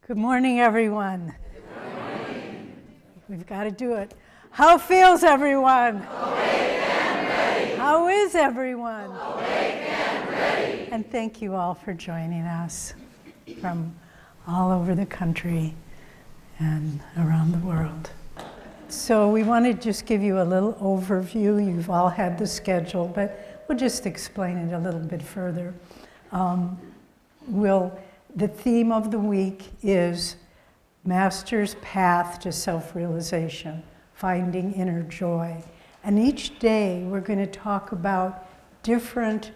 Good morning, everyone. Good morning. We've got to do it. How feels everyone? Awake and ready. How is everyone? Awake and ready. And thank you all for joining us from all over the country and around the world. So we want to just give you a little overview. You've all had the schedule, but we'll just explain it a little bit further. The theme of the week is Master's Path to Self-Realization, Finding Inner Joy. And each day we're going to talk about different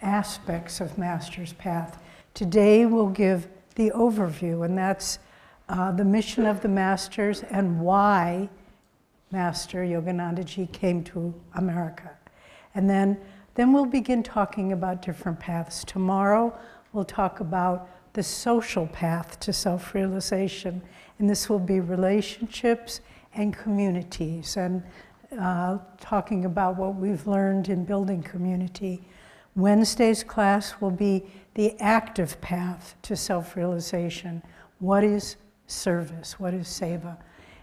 aspects of Master's Path. Today we'll give the overview, and that's the mission of the Masters and why Master Yogananda Ji came to America. And then we'll begin talking about different paths. Tomorrow we'll talk about the social path to self-realization, and this will be relationships and communities, and talking about what we've learned in building community. Wednesday's class will be the active path to self-realization. What is service? What is seva?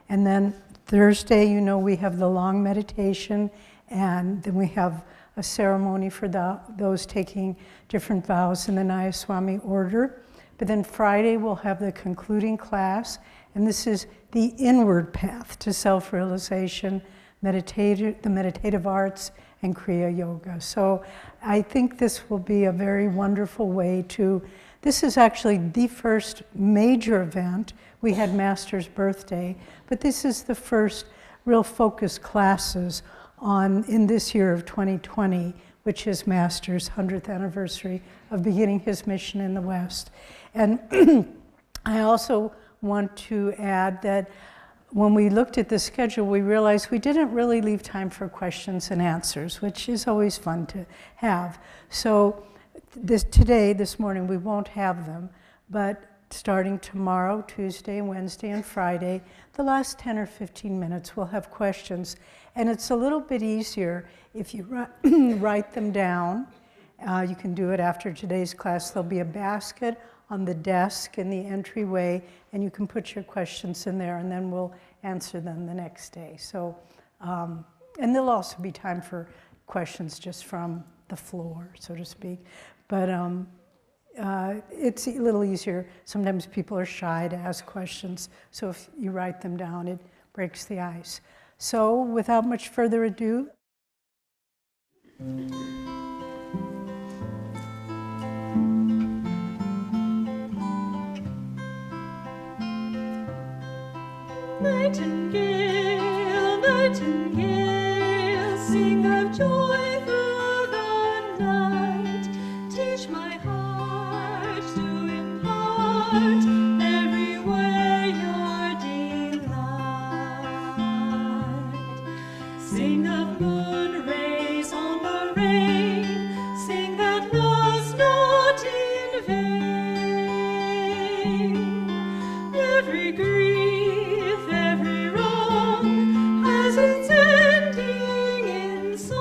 And then Thursday, we have the long meditation, and then we have a ceremony for those taking different vows in the Nayaswami order. But then Friday, we'll have the concluding class, and this is the inward path to self-realization, the meditative arts, and Kriya Yoga. So I think this will be a very wonderful way this is actually the first major event. We had Master's birthday, but this is the first real focused classes in this year of 2020, which is Master's 100th anniversary of beginning his mission in the West. And I also want to add that when we looked at the schedule, we realized we didn't really leave time for questions and answers, which is always fun to have. So this morning, we won't have them, but starting tomorrow, Tuesday, Wednesday, and Friday, the last 10 or 15 minutes, we'll have questions. And it's a little bit easier if you write them down. You can do it after today's class. There'll be a basket on the desk in the entryway, and you can put your questions in there, and then we'll answer them the next day. So, and there'll also be time for questions just from the floor, so to speak. But it's a little easier. Sometimes people are shy to ask questions, so if you write them down, it breaks the ice. So, without much further ado, Nightingale, nightingale, sing of joy through the night. Teach my heart to impart everywhere your delight. Sing of moon rays on the rain, sing that love's not in vain. Every grief, every wrong has its ending in song.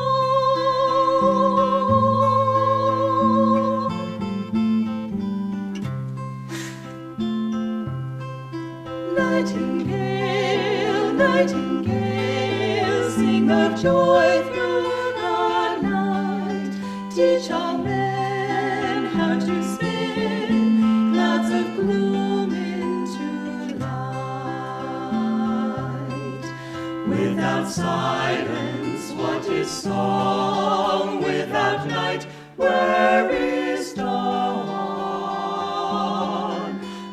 Nightingale, nightingale, sing of joy through the night. Teach all men how to spin clouds of gloom into light. Without silence, what is song? Without night, where is dawn?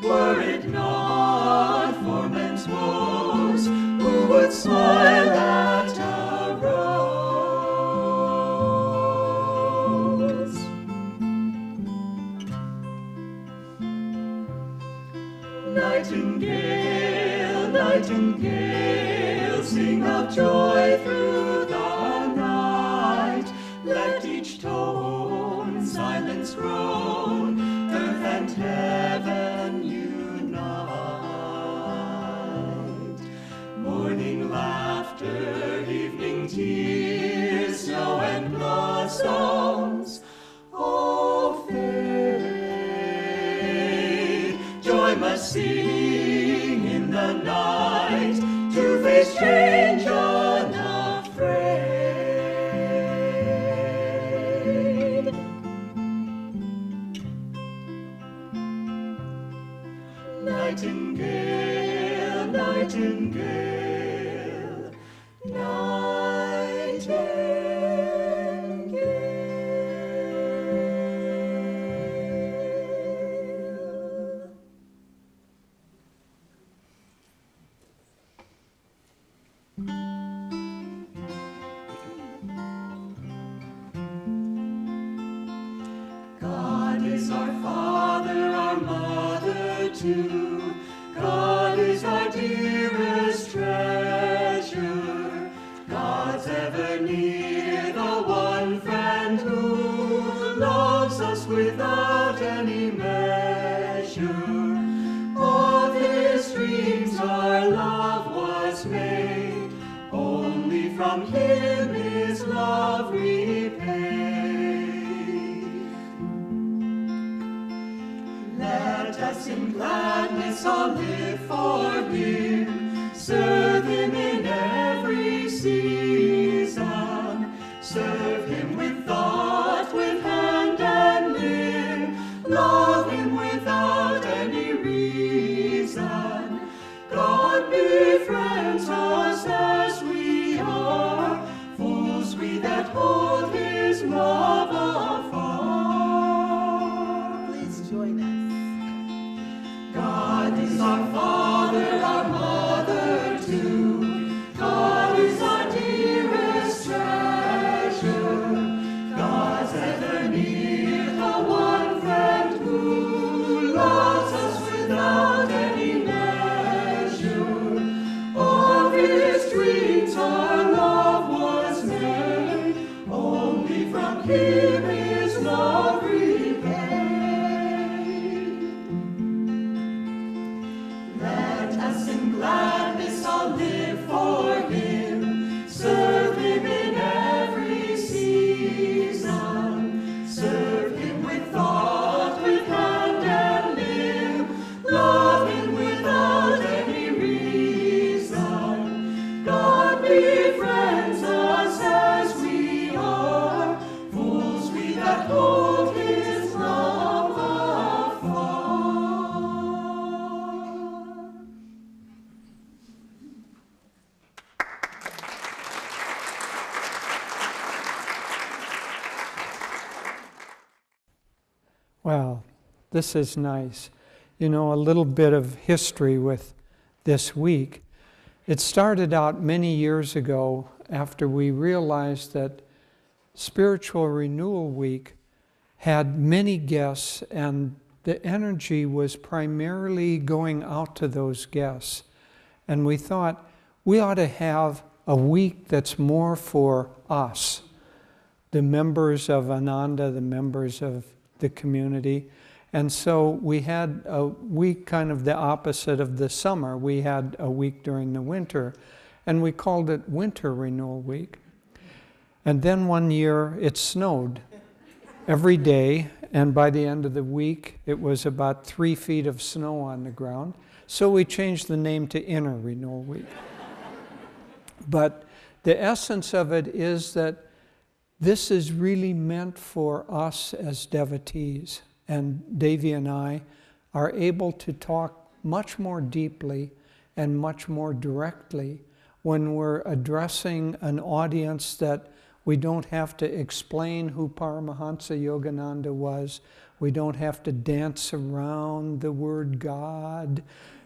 Were it not for men's woes, who would smile at a rose? Nightingale, nightingale, sing of joy through the night. Let each tone silence groan, earth and heaven unite. Morning laughter, evening tears, snow and blossoms, all fade. Joy must cease. Nightingale, nightingale, nightingale. God is our Father, our Mother too. God is our dearest treasure. God's ever near, the one friend who loves us without any measure. Of his streams our love was made, only from him is love repaid. Let us in gladness all live for him, serve him in every season, serve him with thought, with hand and limb, love him without any reason. God befriends us as we are, fools we that hold his love afar. Please join us. God is our Father, our Mother too. God is our dearest treasure. God's ever near, the one friend who loves us without any measure. Of his streams our love was made, only from him is love repaid. Let us in gladness all live for him, serve him in every season, serve him with thought, with hand and limb, love him without any reason. God befriends us as we are, fools we that hold his love afar. Well, this is nice. You know, a little bit of history with this week. It started out many years ago after we realized that Spiritual Renewal Week had many guests, and the energy was primarily going out to those guests. And we thought we ought to have a week that's more for us, the members of Ananda, the members of the community. And so we had a week kind of the opposite of the summer. We had a week during the winter, and we called it Winter Renewal Week. And then one year it snowed every day, and by the end of the week it was about 3 feet of snow on the ground. So we changed the name to Inner Renewal Week. But the essence of it is that this is really meant for us as devotees, and Devi and I are able to talk much more deeply and much more directly when we're addressing an audience that we don't have to explain who Paramhansa Yogananda was. We don't have to dance around the word God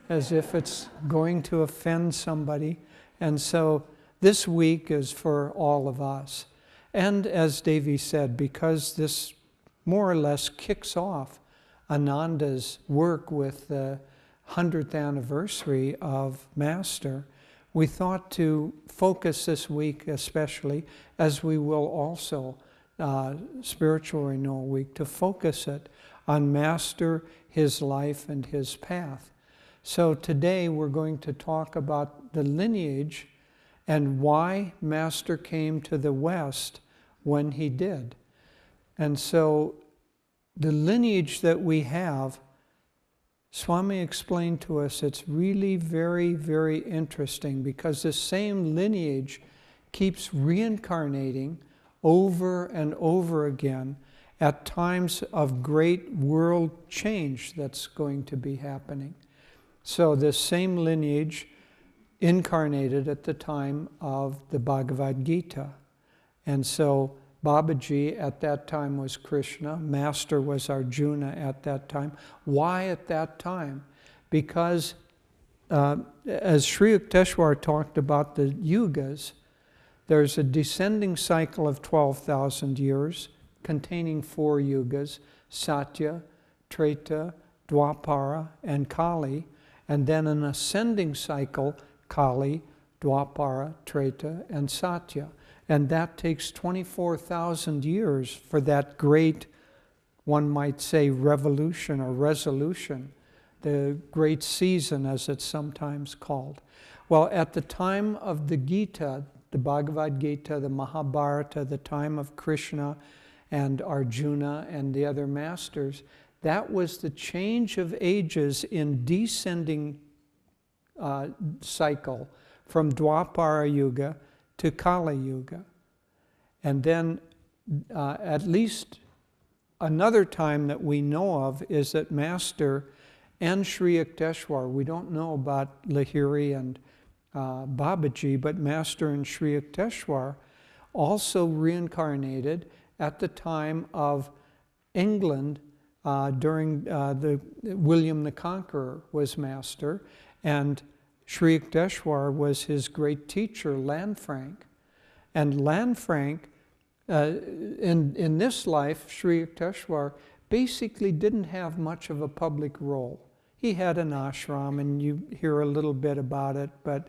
as if it's going to offend somebody. And so this week is for all of us. And as Devi said, because this more or less kicks off Ananda's work with the 100th anniversary of Master, we thought to focus this week especially, as we will also Spiritual Renewal Week, to focus it on Master, his life, and his path. So today we're going to talk about the lineage and why Master came to the West when he did. And so the lineage that we have, Swami explained to us, it's really very, very interesting because the same lineage keeps reincarnating over and over again at times of great world change that's going to be happening. So this same lineage incarnated at the time of the Bhagavad Gita. And so Babaji at that time was Krishna, Master was Arjuna at that time. Why at that time? Because as Sri Yukteswar talked about the yugas, there's a descending cycle of 12,000 years containing 4 yugas, Satya, Treta, Dwapara, and Kali, and then an ascending cycle, Kali, Dwapara, Treta, and Satya. And that takes 24,000 years for that great, one might say, revolution or resolution, the great season as it's sometimes called. Well, at the time of the Gita, the Bhagavad Gita, the Mahabharata, the time of Krishna and Arjuna and the other masters, that was the change of ages in descending cycle from Dwapara Yuga to Kali Yuga. And then at least another time that we know of is that Master and Sri Yukteswar, we don't know about Lahiri and Babaji, but Master and Sri Yukteswar also reincarnated at the time of England during William the Conqueror was Master, and Sri Yukteswar was his great teacher, Lanfranc. And Lanfranc, in this life, Sri Yukteswar basically didn't have much of a public role. He had an ashram, and you hear a little bit about it, but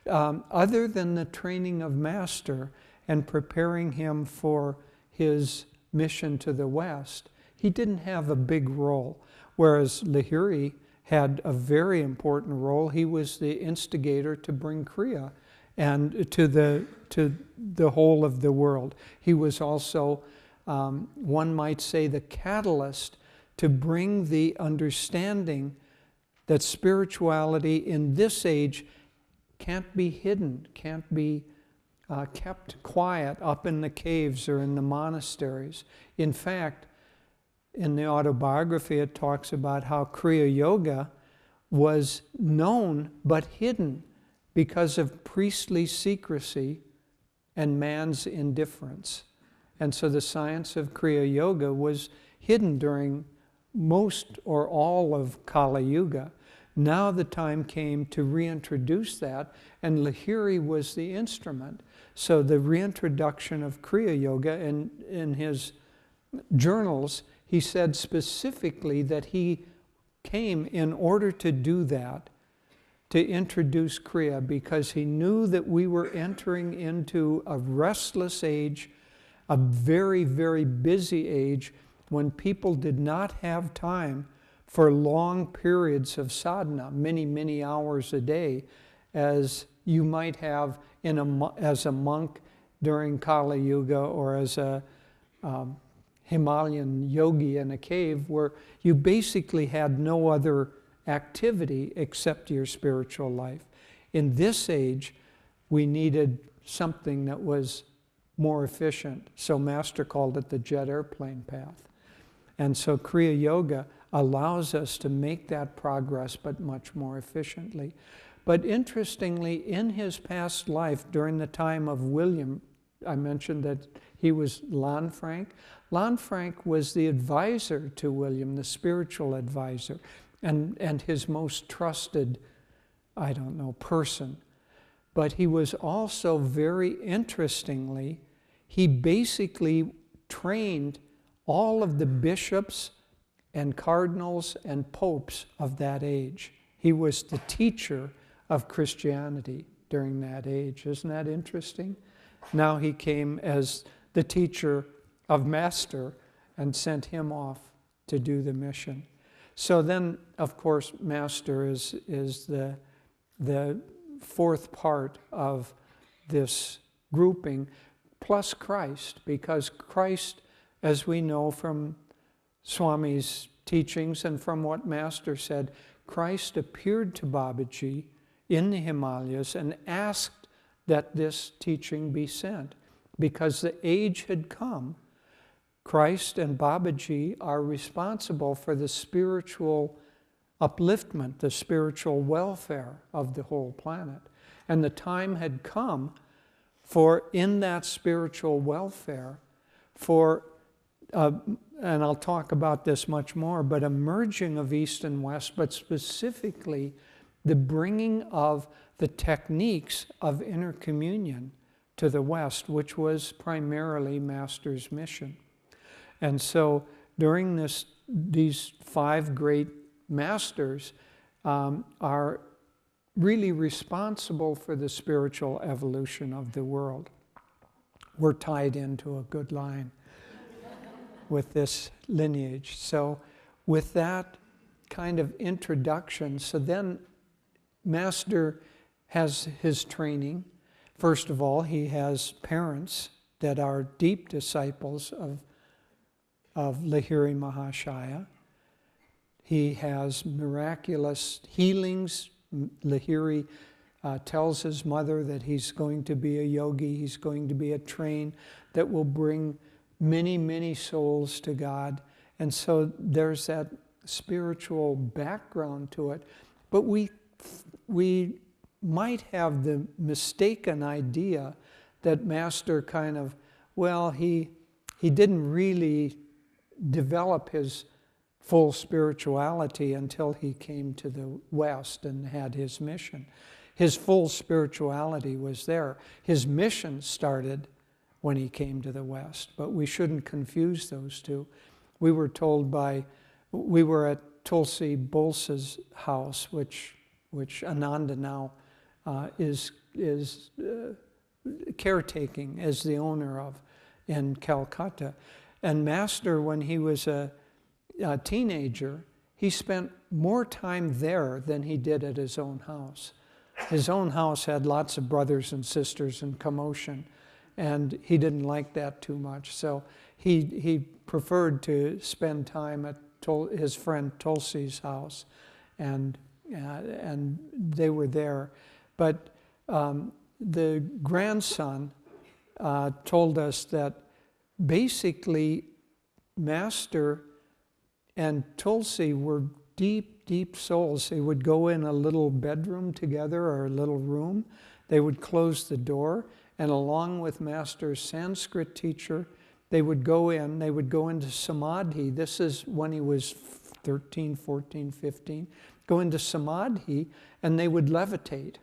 other than the training of Master and preparing him for his mission to the West, he didn't have a big role. Whereas Lahiri had a very important role. He was the instigator to bring Kriya and to the whole of the world. He was also, one might say, the catalyst to bring the understanding that spirituality in this age can't be hidden, can't be kept quiet up in the caves or in the monasteries. In fact, in the autobiography, it talks about how Kriya Yoga was known but hidden because of priestly secrecy and man's indifference. And so the science of Kriya Yoga was hidden during most or all of Kali Yuga. Now the time came to reintroduce that, and Lahiri was the instrument. So the reintroduction of Kriya Yoga, in his journals, he said specifically that he came in order to do that, to introduce Kriya, because he knew that we were entering into a restless age, a very, very busy age, when people did not have time for long periods of sadhana, many, many hours a day, as you might have as a monk during Kali Yuga, or as a Himalayan yogi in a cave, where you basically had no other activity except your spiritual life. In this age, we needed something that was more efficient. So Master called it the jet airplane path. And so Kriya Yoga allows us to make that progress, but much more efficiently. But interestingly, in his past life, during the time of William, I mentioned that he was Lanfranc. Lanfranc was the advisor to William, the spiritual advisor, and his most trusted, person. But he was also, very interestingly, he basically trained all of the bishops and cardinals and popes of that age. He was the teacher of Christianity during that age. Isn't that interesting? Now he came as the teacher of Master and sent him off to do the mission. So then, of course, Master is the fourth part of this grouping, plus Christ, because Christ, as we know from Swami's teachings and from what Master said, Christ appeared to Babaji in the Himalayas and asked that this teaching be sent, because the age had come. Christ and Babaji are responsible for the spiritual upliftment, the spiritual welfare of the whole planet. And the time had come for, in that spiritual welfare, for, and I'll talk about this much more, but a merging of East and West, but specifically the bringing of the techniques of inner communion to the West, which was primarily Master's mission. And so during these 5 great masters are really responsible for the spiritual evolution of the world. We're tied into a good line with this lineage. So with that kind of introduction, so then Master has his training. First of all, he has parents that are deep disciples of Lahiri Mahashaya. He has miraculous healings. Lahiri tells his mother that he's going to be a yogi, he's going to be a train that will bring many, many souls to God. And so there's that spiritual background to it. But we might have the mistaken idea that Master kind of, well, he didn't really develop his full spirituality until he came to the West and had his mission. His full spirituality was there. His mission started when he came to the West, but we shouldn't confuse those two. We were at Tulsi Bose's house, which Ananda now is caretaking as the owner of in Calcutta. And Master, when he was a teenager, he spent more time there than he did at his own house. His own house had lots of brothers and sisters and commotion, and he didn't like that too much. So he preferred to spend time at his friend Tulsi's house, and they were there. But the grandson told us that basically Master and Tulsi were deep, deep souls. They would go in a little bedroom together or a little room. They would close the door, and along with Master's Sanskrit teacher, they would go into samadhi. This is when he was 13, 14, 15. Go into samadhi, and they would levitate.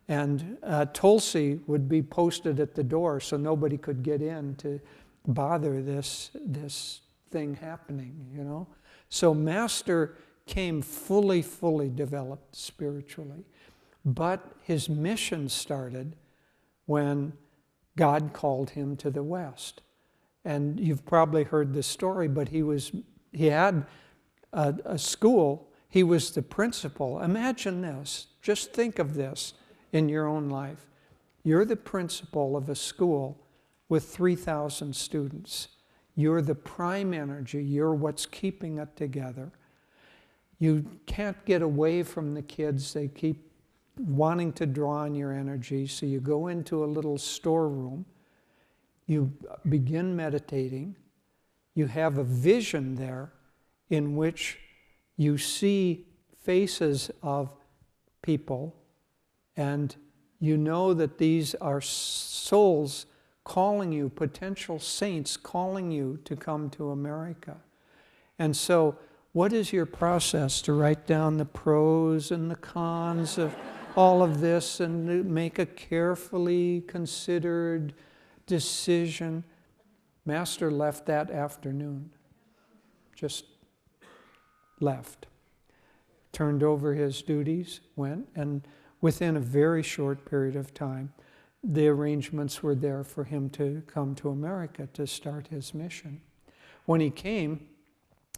And Tulsi would be posted at the door so nobody could get in to bother this thing happening, you know. So Master came fully developed spiritually. But his mission started when God called him to the West. And you've probably heard this story, but he had a school. He was the principal. Imagine this. Just think of this in your own life. You're the principal of a school with 3,000 students. You're the prime energy. You're what's keeping it together. You can't get away from the kids. They keep wanting to draw on your energy. So you go into a little storeroom. You begin meditating. You have a vision there in which you see faces of people, and you know that these are souls calling you, potential saints calling you to come to America. And so what is your process? To write down the pros and the cons of all of this and make a carefully considered decision. Master left that afternoon. Just left. Turned over his duties, went, and within a very short period of time, the arrangements were there for him to come to America to start his mission. When he came,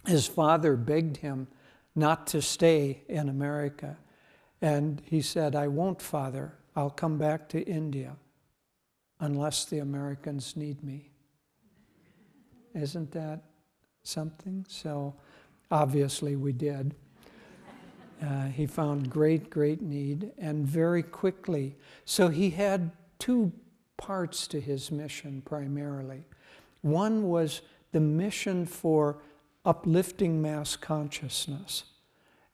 his father begged him not to stay in America. And he said, "I won't, Father. I'll come back to India unless the Americans need me." Isn't that something? So obviously we did. He found great need, and very quickly. So he had two parts to his mission primarily. One was the mission for uplifting mass consciousness.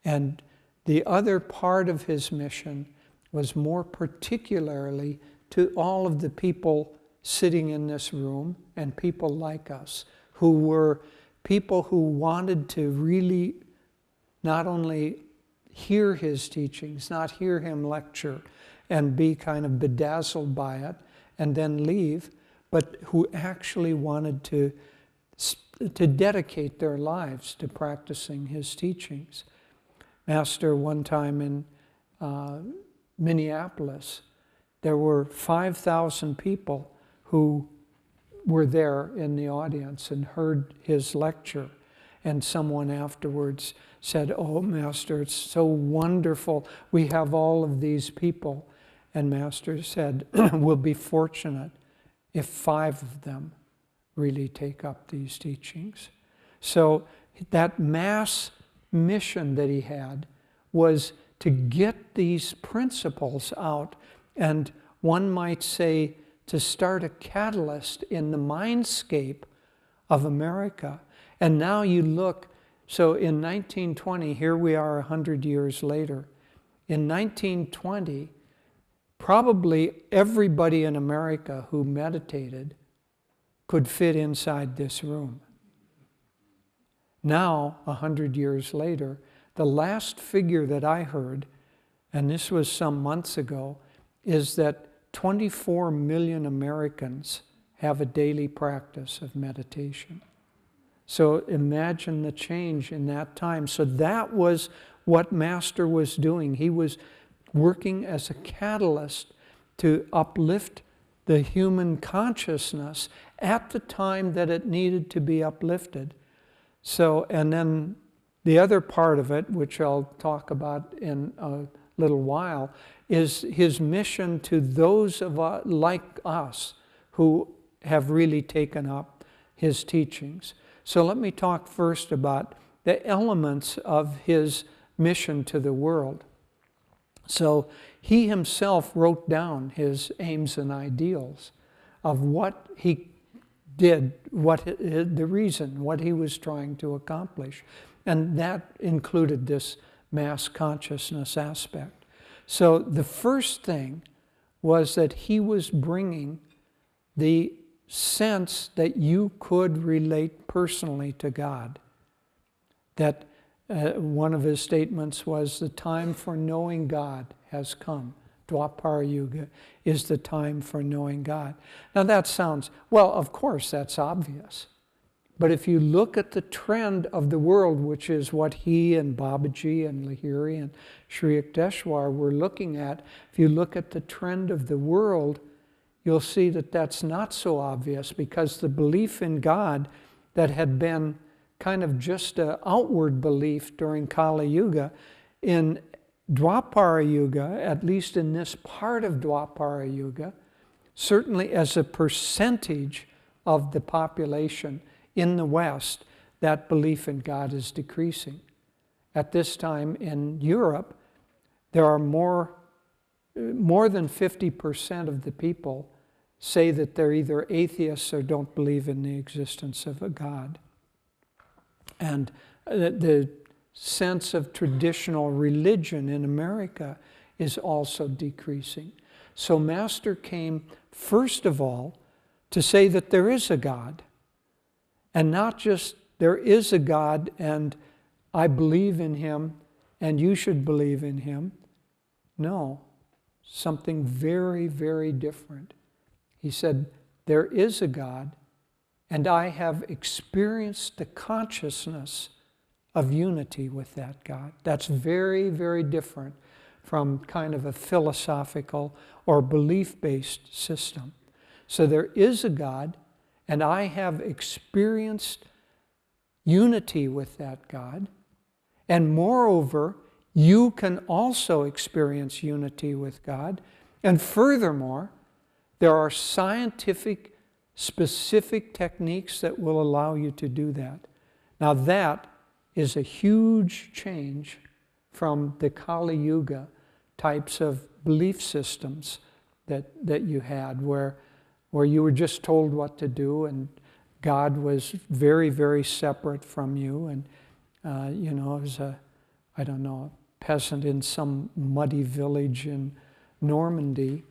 And the other part of his mission was more particularly to all of the people sitting in this room and people like us, who were people who wanted to really not only hear his teachings, not hear him lecture and be kind of bedazzled by it and then leave, but who actually wanted to dedicate their lives to practicing his teachings. Master, one time in Minneapolis, there were 5,000 people who were there in the audience and heard his lecture. And someone afterwards said, "Oh, Master, it's so wonderful. We have all of these people." And Master said, "We'll be fortunate if 5 of them really take up these teachings." So that mass mission that he had was to get these principles out, and one might say to start a catalyst in the mindscape of America. And now you look, so in 1920, here we are 100 years later. In 1920, probably everybody in America who meditated could fit inside this room. Now, 100 years later, the last figure that I heard, and this was some months ago, is that 24 million Americans have a daily practice of meditation. So imagine the change in that time. So that was what Master was doing. He was working as a catalyst to uplift the human consciousness at the time that it needed to be uplifted. So, and then the other part of it, which I'll talk about in a little while, is his mission to those of us, like us who have really taken up his teachings. So let me talk first about the elements of his mission to the world. So he himself wrote down his aims and ideals of what he did, the reason, what he was trying to accomplish. And that included this mass consciousness aspect. So the first thing was that he was bringing the sense that you could relate personally to God. That one of his statements was, "The time for knowing God has come. Dwapara Yuga is the time for knowing God." Now that sounds, well, of course, that's obvious. But if you look at the trend of the world, which is what he and Babaji and Lahiri and Sri Yukteswar were looking at, if you look at the trend of the world, you'll see that that's not so obvious, because the belief in God that had been kind of just an outward belief during Kali Yuga, in Dwapara Yuga, at least in this part of Dwapara Yuga, certainly as a percentage of the population in the West, that belief in God is decreasing. At this time in Europe, there are more than 50% of the people say that they're either atheists or don't believe in the existence of a God. And the sense of traditional religion in America is also decreasing. So Master came, first of all, to say that there is a God. And not just there is a God and I believe in him and you should believe in him. No, something very, very different. He said, there is a God and I have experienced the consciousness of unity with that God. That's very, very different from kind of a philosophical or belief-based system. So there is a God, and I have experienced unity with that God. And moreover, you can also experience unity with God. And furthermore, there are scientific, specific techniques that will allow you to do that. Now that is a huge change from the Kali Yuga types of belief systems that you had, where you were just told what to do and God was very, very separate from you, and it was I don't know, a peasant in some muddy village in Normandy,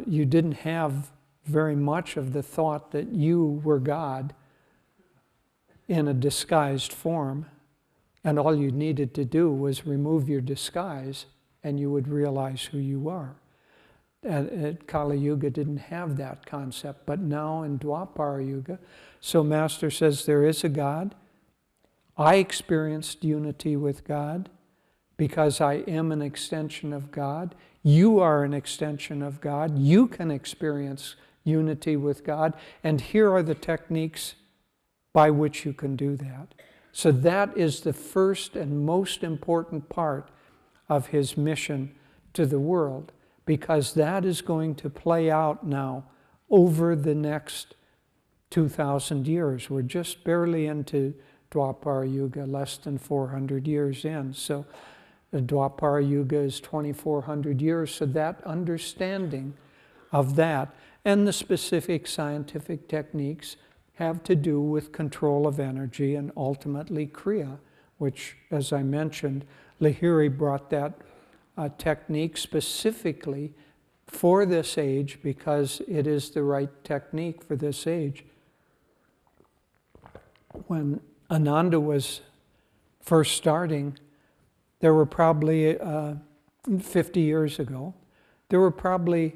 you didn't have very much of the thought that you were God in a disguised form, and all you needed to do was remove your disguise and you would realize who you are. And Kali Yuga didn't have that concept, but now in Dwapara Yuga, so Master says there is a God. I experienced unity with God because I am an extension of God. You are an extension of God. You can experience unity with God, and here are the techniques by which you can do that. So that is the first and most important part of his mission to the world, because that is going to play out now over the next 2,000 years. We're just barely into Dwapara Yuga, less than 400 years in. So the Dwapara Yuga is 2,400 years, so that understanding of that and the specific scientific techniques have to do with control of energy and ultimately Kriya, which, as I mentioned, Lahiri brought that technique specifically for this age because it is the right technique for this age. When Ananda was first starting, there were probably 50 years ago, there were probably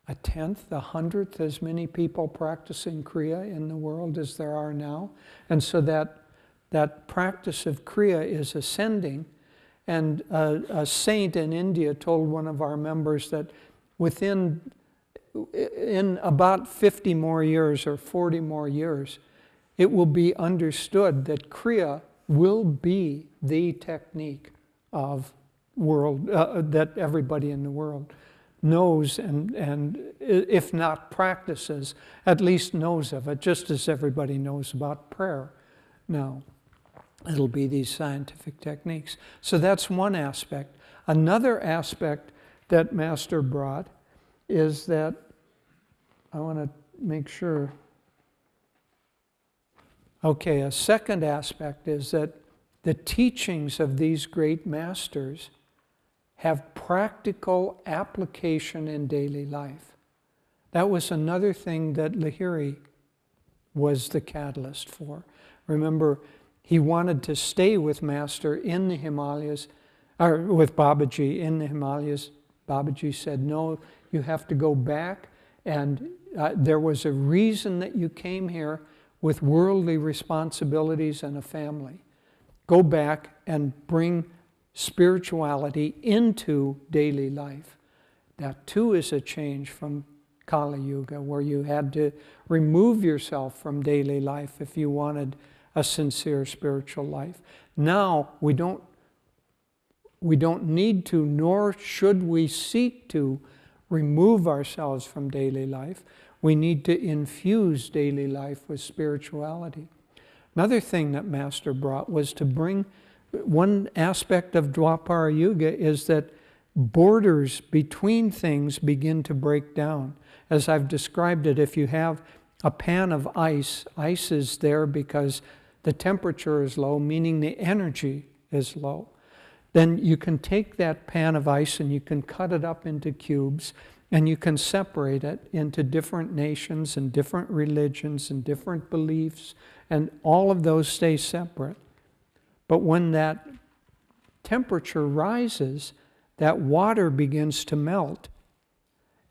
a tenth, a hundredth as many people practicing Kriya in the world as there are now. And so that practice of Kriya is ascending. And a saint in India told one of our members that in about 50 more years or 40 more years, it will be understood that Kriya will be the technique of world that everybody in the world knows and if not practices, at least knows of it, just as everybody knows about prayer now. It'll be these scientific techniques. So that's one aspect. Another aspect that Master brought is that, I want to make sure. Okay, a second aspect is that the teachings of these great masters have practical application in daily life. That was another thing that Lahiri was the catalyst for. Remember, he wanted to stay with Master in the Himalayas, or with Babaji in the Himalayas. Babaji said, no, you have to go back, and there was a reason that you came here with worldly responsibilities and a family. Go back and bring spirituality into daily life. That too is a change from Kali Yuga, where you had to remove yourself from daily life if you wanted a sincere spiritual life. Now we don't need to, nor should we seek to remove ourselves from daily life. We need to infuse daily life with spirituality. Another thing that Master brought was to bring, one aspect of Dwapara Yuga is that borders between things begin to break down. As I've described it, if you have a pan of ice, ice is there because the temperature is low, meaning the energy is low. Then you can take that pan of ice and you can cut it up into cubes and you can separate it into different nations and different religions and different beliefs, and all of those stay separate. But when that temperature rises, that water begins to melt.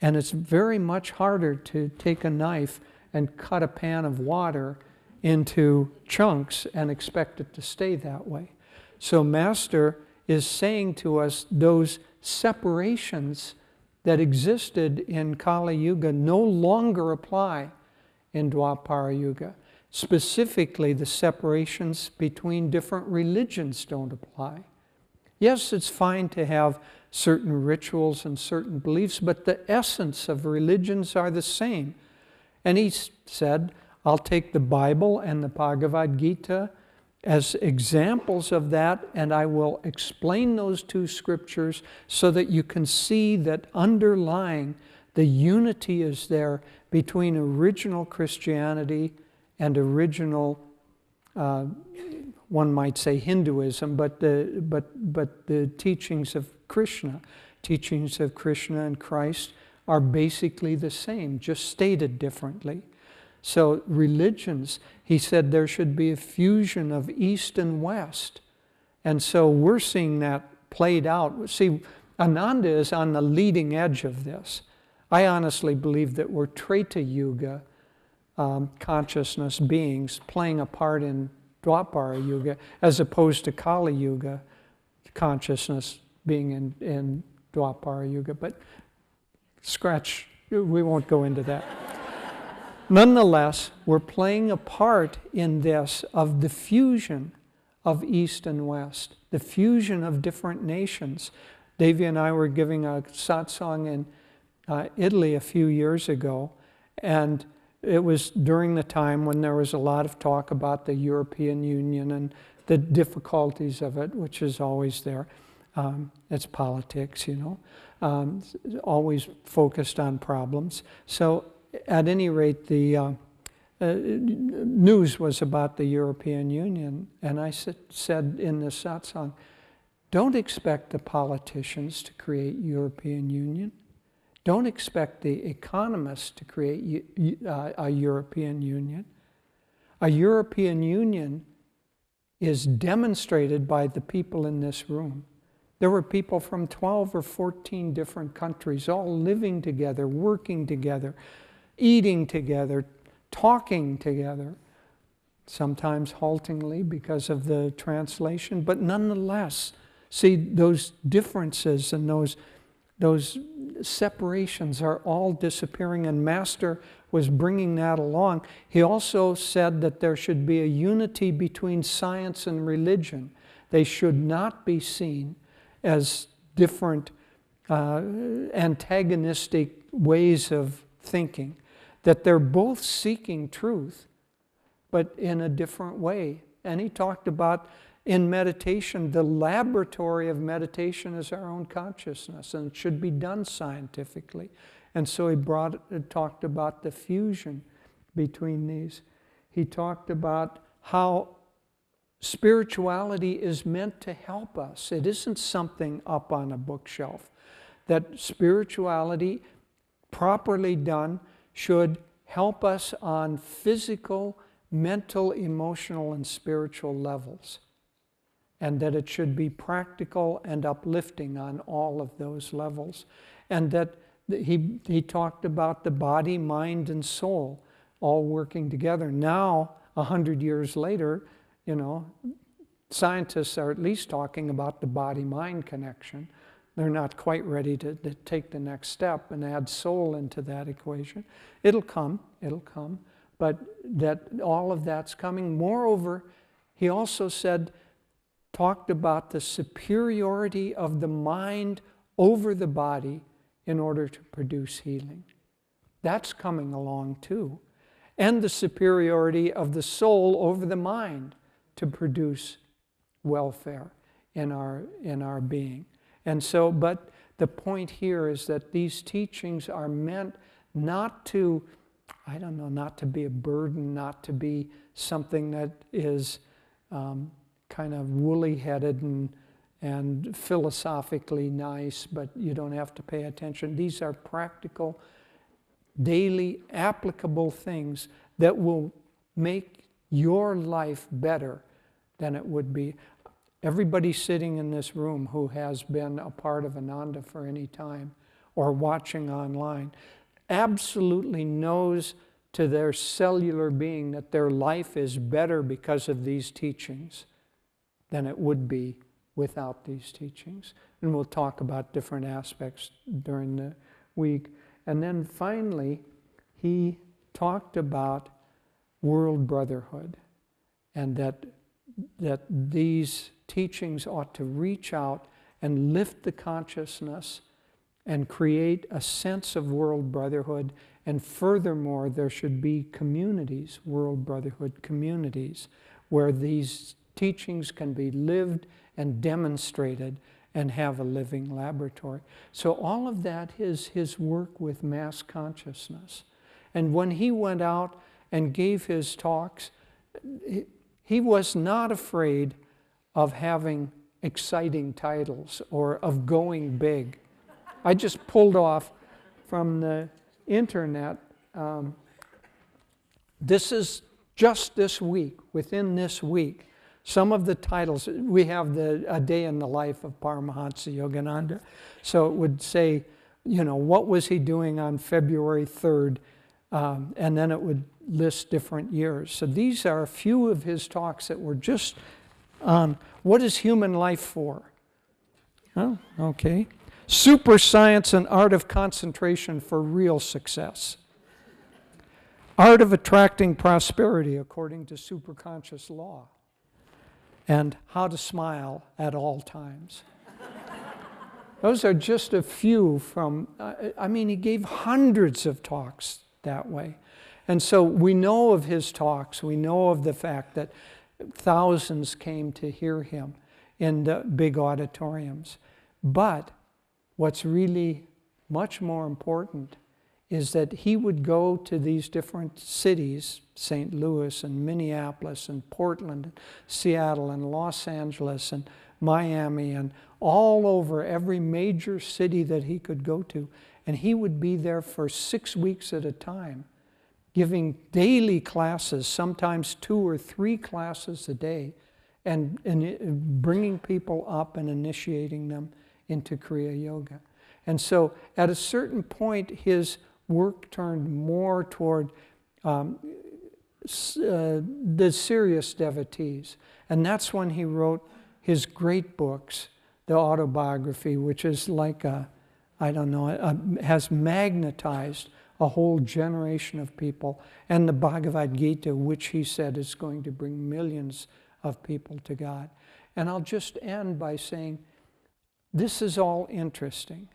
And it's very much harder to take a knife and cut a pan of water into chunks and expect it to stay that way. So Master is saying to us those separations that existed in Kali Yuga no longer apply in Dwapara Yuga. Specifically, the separations between different religions don't apply. Yes, it's fine to have certain rituals and certain beliefs, but the essence of religions are the same. And he said, I'll take the Bible and the Bhagavad Gita as examples of that, and I will explain those two scriptures so that you can see that underlying the unity is there between original Christianity and original, one might say Hinduism, but the teachings of Krishna, teachings of Krishna and Christ are basically the same, just stated differently. So religions, he said there should be a fusion of East and West. And so we're seeing that played out. See, Ananda is on the leading edge of this. I honestly believe that we're Treta Yuga consciousness beings playing a part in Dwapara Yuga, as opposed to Kali Yuga consciousness being in Dwapara Yuga. But scratch, we won't go into that. Nonetheless, we're playing a part in this of the fusion of East and West, the fusion of different nations. Devi and I were giving a satsang in Italy a few years ago, and it was during the time when there was a lot of talk about the European Union and the difficulties of it, which is always there. It's politics, you know, always focused on problems. So at any rate, the news was about the European Union, and I said in the satsang, don't expect the politicians to create European Union. Don't expect the economists to create a European Union. A European Union is demonstrated by the people in this room. There were people from 12 or 14 different countries all living together, working together, eating together, talking together, sometimes haltingly because of the translation, but nonetheless, see, those differences and those separations are all disappearing, and Master was bringing that along. He also said that there should be a unity between science and religion. They should not be seen as different antagonistic ways of thinking, that they're both seeking truth, but in a different way. And he talked about in meditation, the laboratory of meditation is our own consciousness, and it should be done scientifically. And so he talked about the fusion between these. He talked about how spirituality is meant to help us. It isn't something up on a bookshelf. That spirituality, properly done, should help us on physical, mental, emotional, and spiritual levels. And that it should be practical and uplifting on all of those levels. And that he talked about the body, mind, and soul all working together. Now, 100 years later, you know, scientists are at least talking about the body-mind connection. They're not quite ready to take the next step and add soul into that equation. It'll come, but that all of that's coming. Moreover, he also talked about the superiority of the mind over the body in order to produce healing. That's coming along too. And the superiority of the soul over the mind to produce welfare in our being. And so, but the point here is that these teachings are meant not to, not to be a burden, not to be something that is kind of woolly-headed and philosophically nice, but you don't have to pay attention. These are practical, daily, applicable things that will make your life better than it would be. Everybody sitting in this room who has been a part of Ananda for any time or watching online absolutely knows to their cellular being that their life is better because of these teachings than it would be without these teachings. And we'll talk about different aspects during the week. And then finally, he talked about world brotherhood, and that these teachings ought to reach out and lift the consciousness and create a sense of world brotherhood. And furthermore, there should be communities, world brotherhood communities, where these teachings can be lived and demonstrated and have a living laboratory. So all of that is his work with mass consciousness. And when he went out and gave his talks, he was not afraid of having exciting titles or of going big. I just pulled off from the internet. This is just this week, within this week, some of the titles. We have A Day in the Life of Paramhansa Yogananda. So it would say, what was he doing on February 3rd? And then it would list different years. So these are a few of his talks that were just on what is human life for? Oh, okay. Super science and art of concentration for real success. Art of attracting prosperity according to superconscious law. And how to smile at all times. Those are just a few from, he gave hundreds of talks that way. And so we know of his talks, we know of the fact that thousands came to hear him in the big auditoriums. But what's really much more important is that he would go to these different cities, St. Louis and Minneapolis and Portland, and Seattle and Los Angeles and Miami and all over every major city that he could go to. And he would be there for 6 weeks at a time, giving daily classes, sometimes 2 or 3 classes a day, and bringing people up and initiating them into Kriya Yoga. And so at a certain point, his work turned more toward the serious devotees. And that's when he wrote his great books, the autobiography, which is like has magnetized a whole generation of people, and the Bhagavad Gita, which he said is going to bring millions of people to God. And I'll just end by saying, this is all interesting,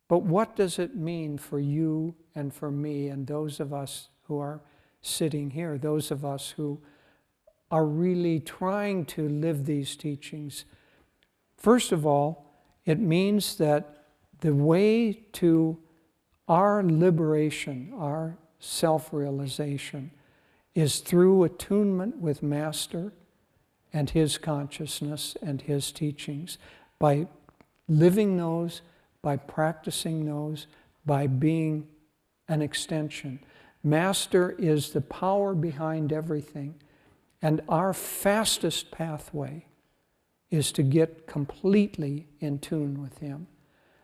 but what does it mean for you and for me and those of us who are sitting here, those of us who are really trying to live these teachings? First of all, it means that the way to our liberation, our self-realization, is through attunement with Master and his consciousness and his teachings, by living those, by practicing those, by being an extension. Master is the power behind everything, and our fastest pathway is to get completely in tune with him.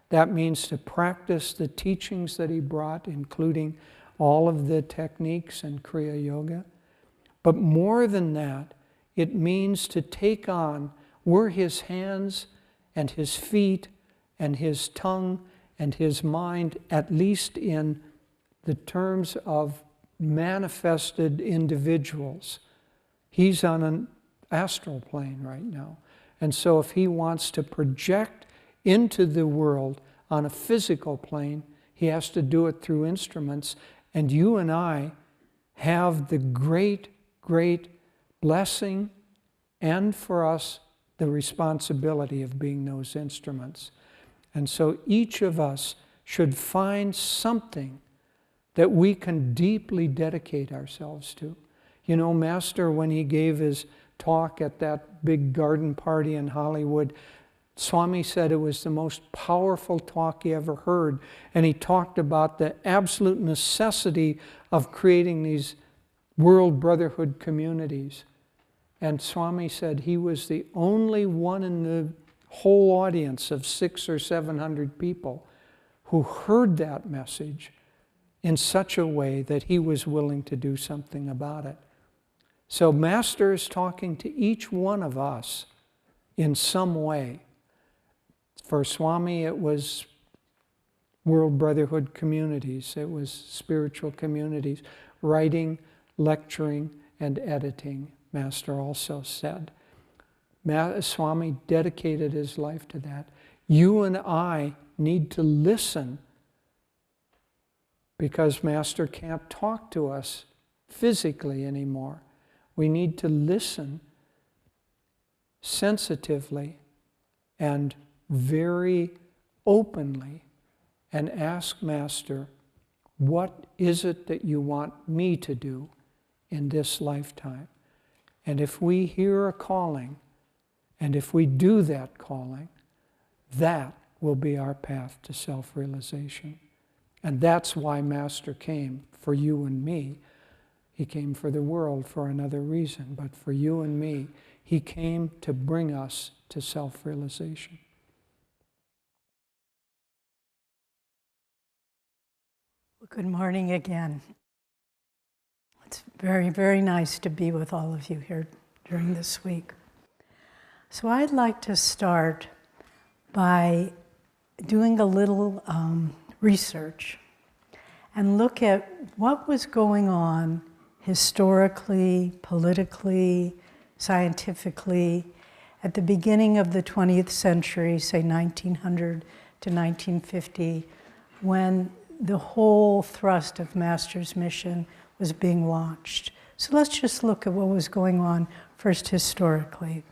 That means to practice the teachings that he brought, including all of the techniques and Kriya Yoga. But more than that, it means to take on, we're his hands and his feet and his tongue and his mind, at least in the terms of manifested individuals. He's on an astral plane right now. And so if he wants to project into the world on a physical plane, he has to do it through instruments. And you and I have the great, great blessing, and for us, the responsibility of being those instruments. And so each of us should find something that we can deeply dedicate ourselves to. You know, Master, when he gave his talk at that big garden party in Hollywood, Swami said it was the most powerful talk he ever heard. And he talked about the absolute necessity of creating these world brotherhood communities. And Swami said he was the only one in the whole audience of 600 or 700 people who heard that message in such a way that he was willing to do something about it. So Master is talking to each one of us in some way. For Swami, it was world brotherhood communities. It was spiritual communities, writing, lecturing, and editing, Master also said. Swami dedicated his life to that. You and I need to listen, because Master can't talk to us physically anymore. We need to listen sensitively and very openly and ask Master, what is it that you want me to do in this lifetime? And if we hear a calling, and if we do that calling, that will be our path to self-realization. And that's why Master came for you and me. He came for the world for another reason, but for you and me, he came to bring us to self-realization. Good morning again. It's very, very nice to be with all of you here during this week. So I'd like to start by doing a little research and look at what was going on historically, politically, scientifically at the beginning of the 20th century, say 1900 to 1950, when the whole thrust of Master's mission was being launched. So let's just look at what was going on first historically.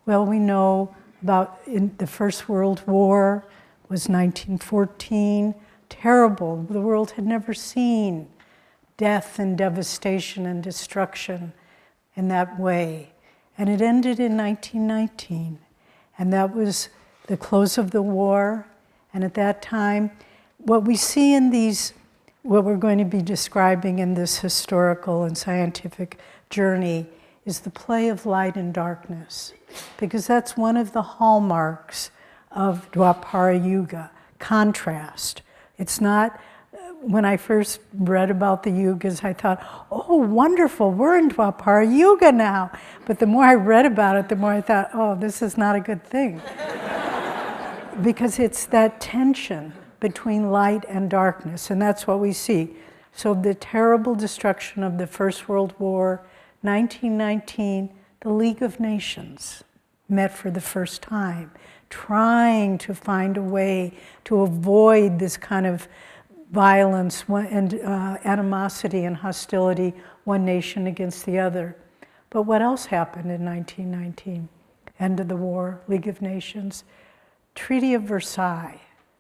Well, we know about in the First World War was 1914, terrible. The world had never seen death and devastation and destruction in that way. And it ended in 1919. And that was the close of the war. And at that time, what we see in these, what we're going to be describing in this historical and scientific journey is the play of light and darkness. Because that's one of the hallmarks of Dwapara Yuga, contrast. It's not, when I first read about the yugas, I thought, oh, wonderful, we're in Dwapara Yuga now. But the more I read about it, the more I thought, oh, this is not a good thing. Because it's that tension between light and darkness, and that's what we see. So the terrible destruction of the First World War, 1919, the League of Nations met for the first time, trying to find a way to avoid this kind of violence and animosity and hostility, one nation against the other. But what else happened in 1919? End of the war, League of Nations. Treaty of Versailles,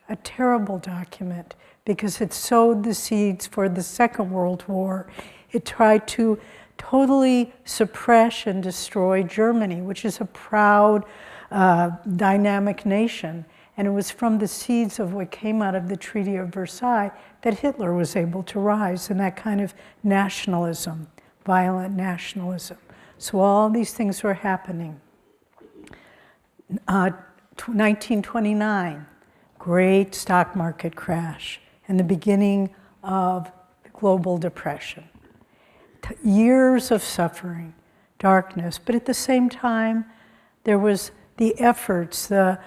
a terrible document because it sowed the seeds for the Second World War. It tried to totally suppress and destroy Germany, which is a proud, dynamic nation. And it was from the seeds of what came out of the Treaty of Versailles that Hitler was able to rise in that kind of nationalism, violent nationalism. So all these things were happening. 1929, great stock market crash and the beginning of the global depression. Years of suffering, darkness, but at the same time, there was the efforts, the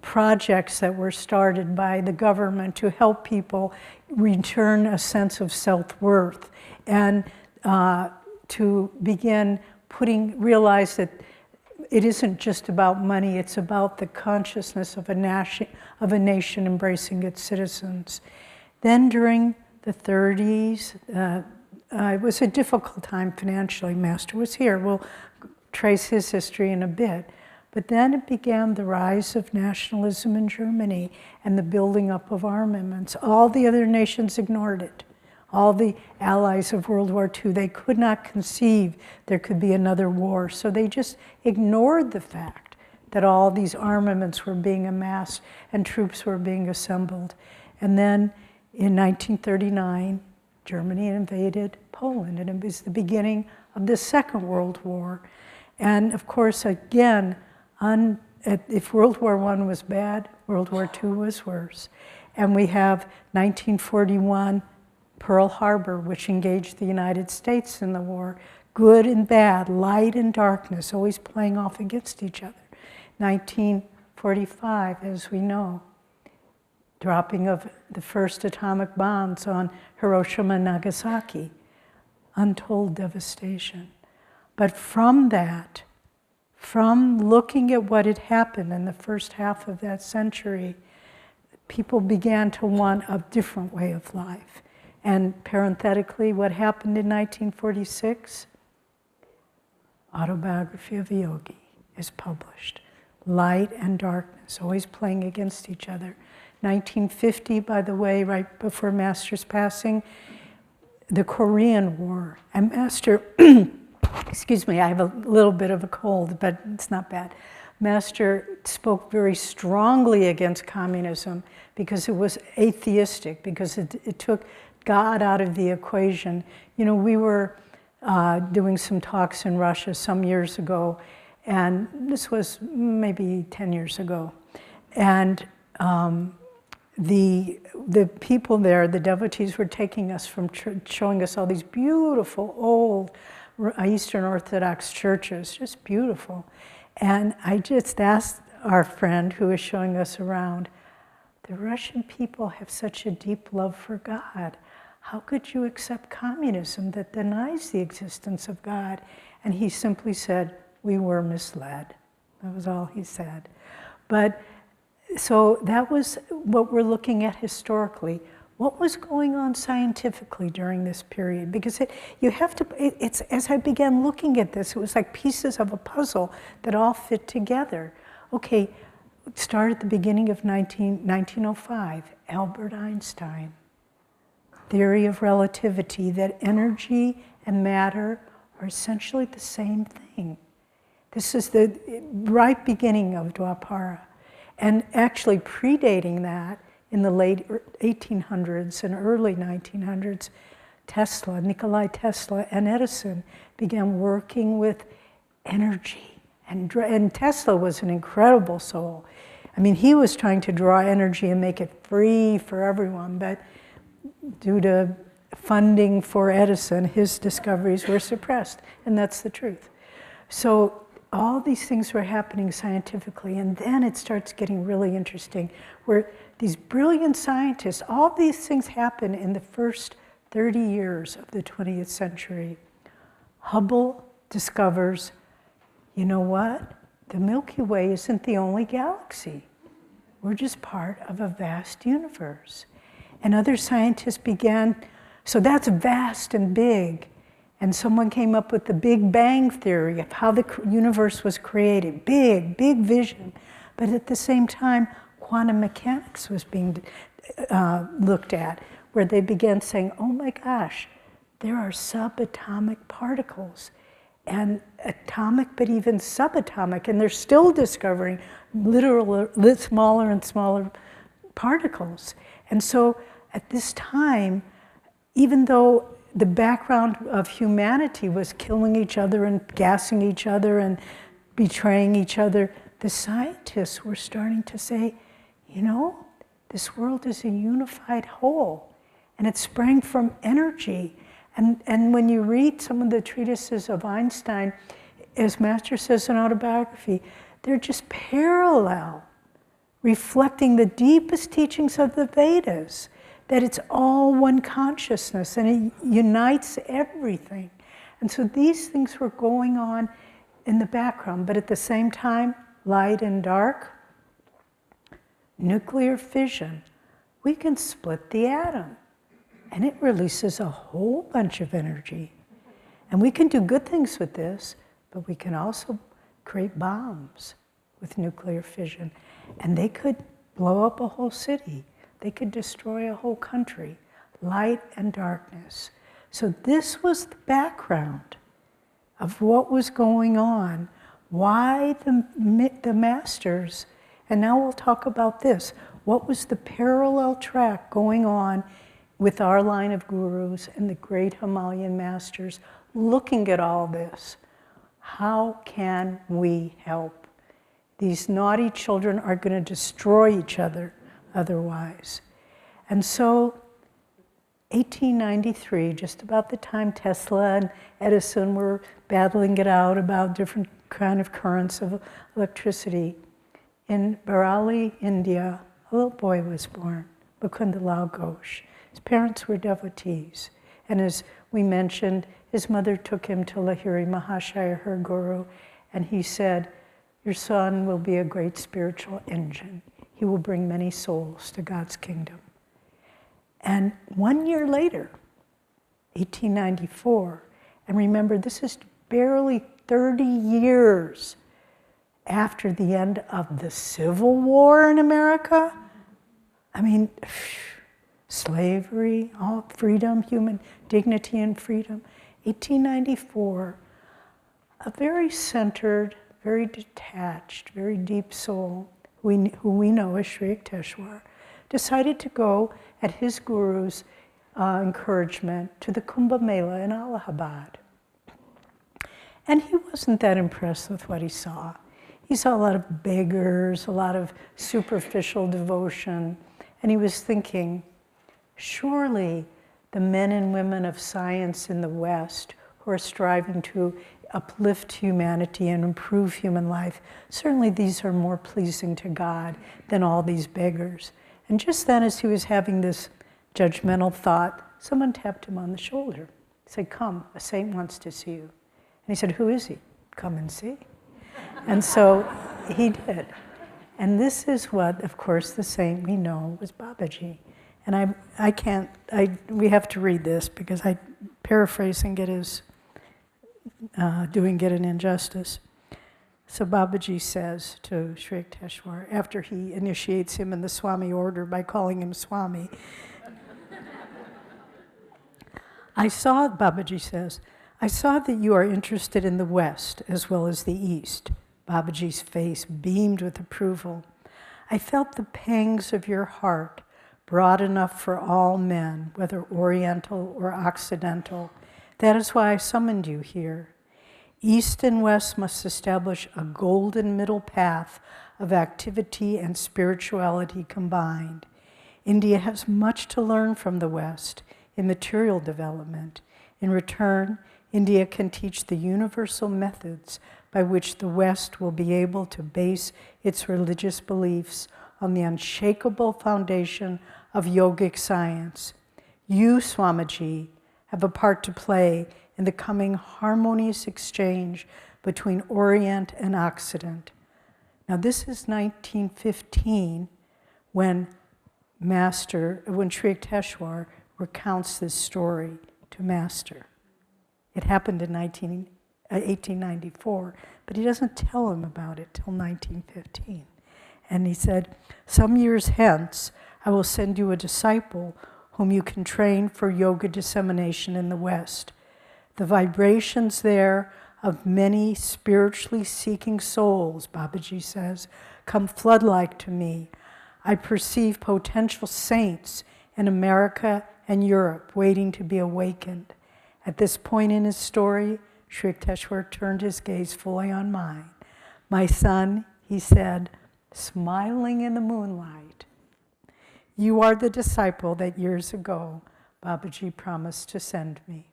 projects that were started by the government to help people return a sense of self-worth and to begin realize that it isn't just about money, it's about the consciousness of a nation embracing its citizens. Then during the 30s, it was a difficult time financially. Master was here. We'll trace his history in a bit. But then it began the rise of nationalism in Germany and the building up of armaments. All the other nations ignored it. All the allies of World War II, they could not conceive there could be another war. So they just ignored the fact that all these armaments were being amassed and troops were being assembled. And then in 1939, Germany invaded Poland, and it was the beginning of the Second World War. And of course, again, if World War I was bad, World War II was worse. And we have 1941, Pearl Harbor, which engaged the United States in the war. Good and bad, light and darkness, always playing off against each other. 1945, as we know, dropping of the first atomic bombs on Hiroshima and Nagasaki. Untold devastation. But from that, from looking at what had happened in the first half of that century, people began to want a different way of life. And parenthetically, what happened in 1946? Autobiography of a Yogi is published. Light and darkness, always playing against each other. 1950, by the way, right before Master's passing, the Korean War. And Master excuse me, I have a little bit of a cold, but it's not bad. Master spoke very strongly against communism because it was atheistic, because it took God out of the equation. You know, we were doing some talks in Russia some years ago, and this was maybe 10 years ago. And the people there, the devotees, were taking us from showing us all these beautiful old Eastern Orthodox churches, just beautiful. And I just asked our friend who was showing us around, the Russian people have such a deep love for God. How could you accept communism that denies the existence of God? And he simply said, we were misled. That was all he said. But so that was what we're looking at historically. What was going on scientifically during this period? Because it's as I began looking at this, it was like pieces of a puzzle that all fit together. Okay, start at the beginning of 1905, Albert Einstein. Theory of relativity, that energy and matter are essentially the same thing. This is the right beginning of Dwapara. And actually predating that, in the late 1800s and early 1900s, Nikola Tesla and Edison began working with energy. And Tesla was an incredible soul. I mean, he was trying to draw energy and make it free for everyone, but due to funding for Edison, his discoveries were suppressed, and that's the truth. So all these things were happening scientifically, and then it starts getting really interesting, where these brilliant scientists, all these things happen in the first 30 years of the 20th century. Hubble discovers, you know what? The Milky Way isn't the only galaxy. We're just part of a vast universe. And other scientists began, so that's vast and big. And someone came up with the Big Bang theory of how the universe was created. Big, big vision. But at the same time, quantum mechanics was being looked at, where they began saying, oh my gosh, there are subatomic particles, and atomic, but even subatomic, and they're still discovering literal smaller and smaller particles. And so at this time, even though the background of humanity was killing each other and gassing each other and betraying each other, the scientists were starting to say, you know, this world is a unified whole, and it sprang from energy. And when you read some of the treatises of Einstein, as Master says in Autobiography, they're just parallel, reflecting the deepest teachings of the Vedas, that it's all one consciousness and it unites everything. And so these things were going on in the background, but at the same time, light and dark, nuclear fission. We can split the atom, and it releases a whole bunch of energy. And we can do good things with this, but we can also create bombs with nuclear fission. And they could blow up a whole city. They could destroy a whole country. Light and darkness. So this was the background of what was going on, why the masters, and now we'll talk about this. What was the parallel track going on with our line of gurus and the great Himalayan masters looking at all this? How can we help? These naughty children are going to destroy each other otherwise. And so 1893, just about the time Tesla and Edison were battling it out about different kind of currents of electricity, in Bareilly, India, a little boy was born, Mukundalal Ghosh. His parents were devotees. And as we mentioned, his mother took him to Lahiri Mahashaya, her guru, and he said, your son will be a great spiritual engine. He will bring many souls to God's kingdom. And 1 year later, 1894, and remember, this is barely 30 years after the end of the Civil War in America. I mean, slavery, all freedom, human dignity and freedom. 1894, a very centered, very detached, very deep soul, who we know as Sri Yukteswar, decided to go at his guru's encouragement to the Kumbh Mela in Allahabad. And he wasn't that impressed with what he saw. He saw a lot of beggars, a lot of superficial devotion, and he was thinking, surely the men and women of science in the West who are striving to uplift humanity and improve human life, certainly these are more pleasing to God than all these beggars. And just then, as he was having this judgmental thought, someone tapped him on the shoulder. He said, "Come, a saint wants to see you." And he said, "Who is he?" "Come and see." And so he did. And this is what, of course, the saint we know was Babaji. And we have to read this because paraphrasing it is doing it an injustice. So Babaji says to Sri Yukteswar, after he initiates him in the Swami order by calling him Swami, Babaji says, "I saw that you are interested in the West as well as the East." Babaji's face beamed with approval. "I felt the pangs of your heart, broad enough for all men, whether Oriental or Occidental. That is why I summoned you here. East and West must establish a golden middle path of activity and spirituality combined. India has much to learn from the West in material development. In return, India can teach the universal methods by which the West will be able to base its religious beliefs on the unshakable foundation of yogic science. You, Swamiji, have a part to play in the coming harmonious exchange between Orient and Occident." Now this is 1915 when Sri Yukteswar recounts this story to Master. It happened in 1894, but he doesn't tell him about it till 1915. And he said, "Some years hence, I will send you a disciple whom you can train for yoga dissemination in the West. The vibrations there of many spiritually seeking souls," Babaji says, "come flood-like to me. I perceive potential saints in America and Europe waiting to be awakened." At this point in his story, Sri Yukteswar turned his gaze fully on mine. "My son," he said, smiling in the moonlight, "you are the disciple that years ago Babaji promised to send me."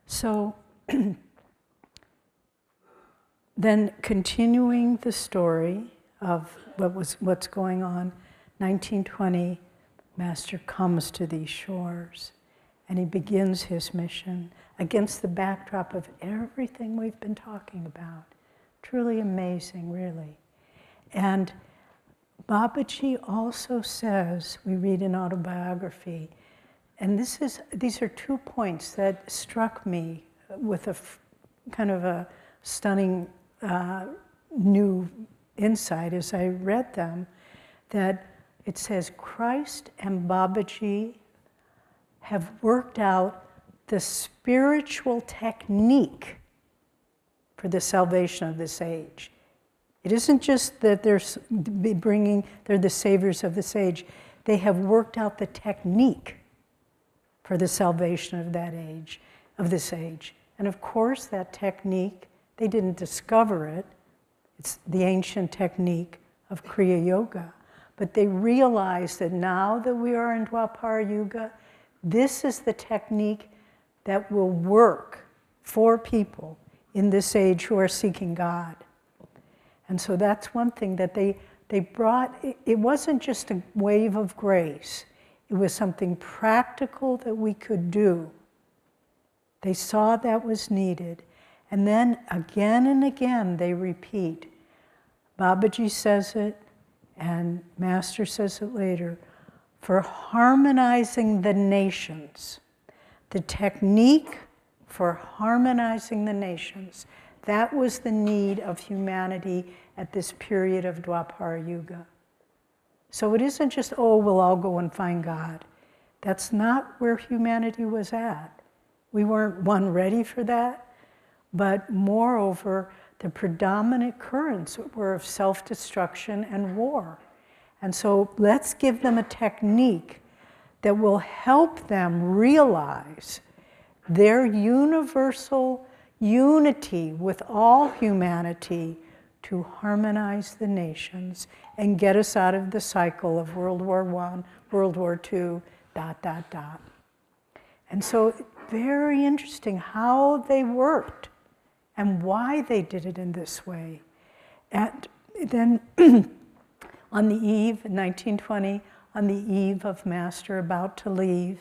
So then continuing the story of what's going on, 1920, Master comes to these shores and he begins his mission against the backdrop of everything we've been talking about. Truly amazing, really. And Babaji also says, we read in autobiography, and these are 2 points that struck me with kind of a stunning new insight as I read them, that it says Christ and Babaji have worked out the spiritual technique for the salvation of this age. It isn't just that they're the saviors of this age. They have worked out the technique for the salvation of this age. And of course, that technique, they didn't discover it. It's the ancient technique of Kriya Yoga. But they realized that now that we are in Dwapara Yuga, this is the technique that will work for people in this age who are seeking God. And so that's one thing that they brought. It wasn't just a wave of grace. It was something practical that we could do. They saw that was needed. And then again and again they repeat. Babaji says it, and Master says it later, for harmonizing the nations. The technique for harmonizing the nations. That was the need of humanity at this period of Dwapara Yuga. So it isn't just, oh, we'll all go and find God. That's not where humanity was at. We weren't, one, ready for that, but moreover, the predominant currents were of self-destruction and war. And so let's give them a technique that will help them realize their universal unity with all humanity to harmonize the nations and get us out of the cycle of World War I, World War II, ... And so very interesting how they worked and why they did it in this way. And then on the eve, in 1920, on the eve of Master about to leave,